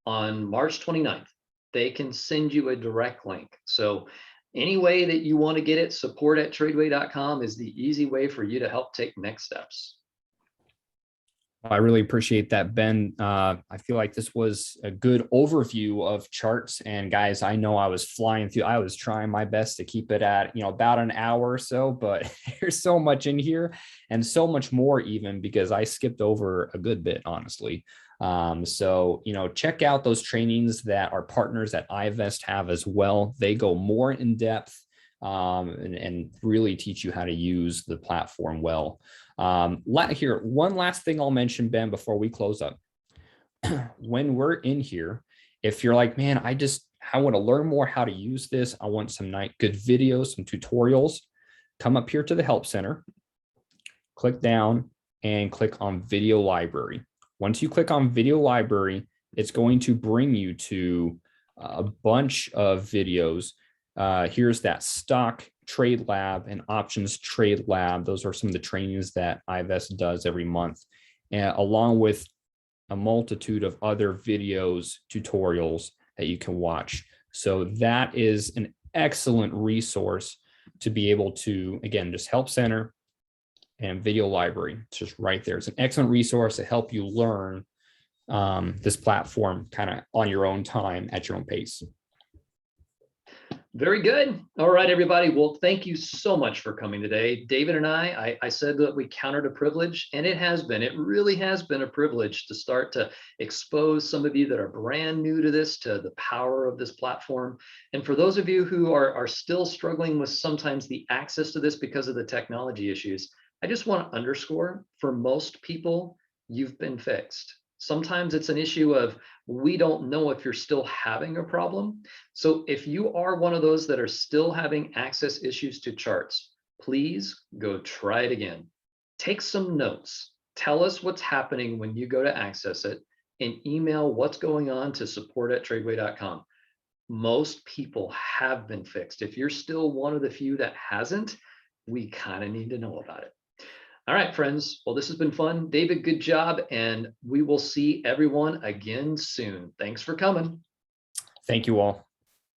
on March 29th? They can send you a direct link. So any way that you want to get it, support@tradeway.com is the easy way for you to help take next steps. I really appreciate that, Ben. I feel like this was a good overview of charts. And guys, I know I was flying through. I was trying my best to keep it at, about an hour or so, but there's so much in here and so much more even because I skipped over a good bit, honestly. So, check out those trainings that our partners at iVest have as well. They go more in depth and really teach you how to use the platform well. Here, one last thing I'll mention, Ben, before we close up. When we're in here, if you're like, man, I want to learn more how to use this. I want some good videos, some tutorials. Come up here to the Help Center, click down and click on Video Library. Once you click on Video Library, it's going to bring you to a bunch of videos. Here's that stock trade lab and options trade lab. Those are some of the trainings that iVest does every month, and along with a multitude of other videos, tutorials that you can watch. So that is an excellent resource to be able to, again, just Help Center and Video Library. It's just right there. It's an excellent resource to help you learn this platform kind of on your own time at your own pace. Very good. All right, everybody. Well, thank you so much for coming today. David and I said that we countered a privilege, and it really has been a privilege to start to expose some of you that are brand new to this, to the power of this platform. And for those of you who are still struggling with sometimes the access to this because of the technology issues, I just want to underscore, for most people, you've been fixed. Sometimes it's an issue of we don't know if you're still having a problem. So if you are one of those that are still having access issues to charts, please go try it again. Take some notes. Tell us what's happening when you go to access it, and email what's going on to support@tradeway.com. Most people have been fixed. If you're still one of the few that hasn't, we kind of need to know about it. All right, friends. Well, this has been fun. David, good job. And we will see everyone again soon. Thanks for coming. Thank you all.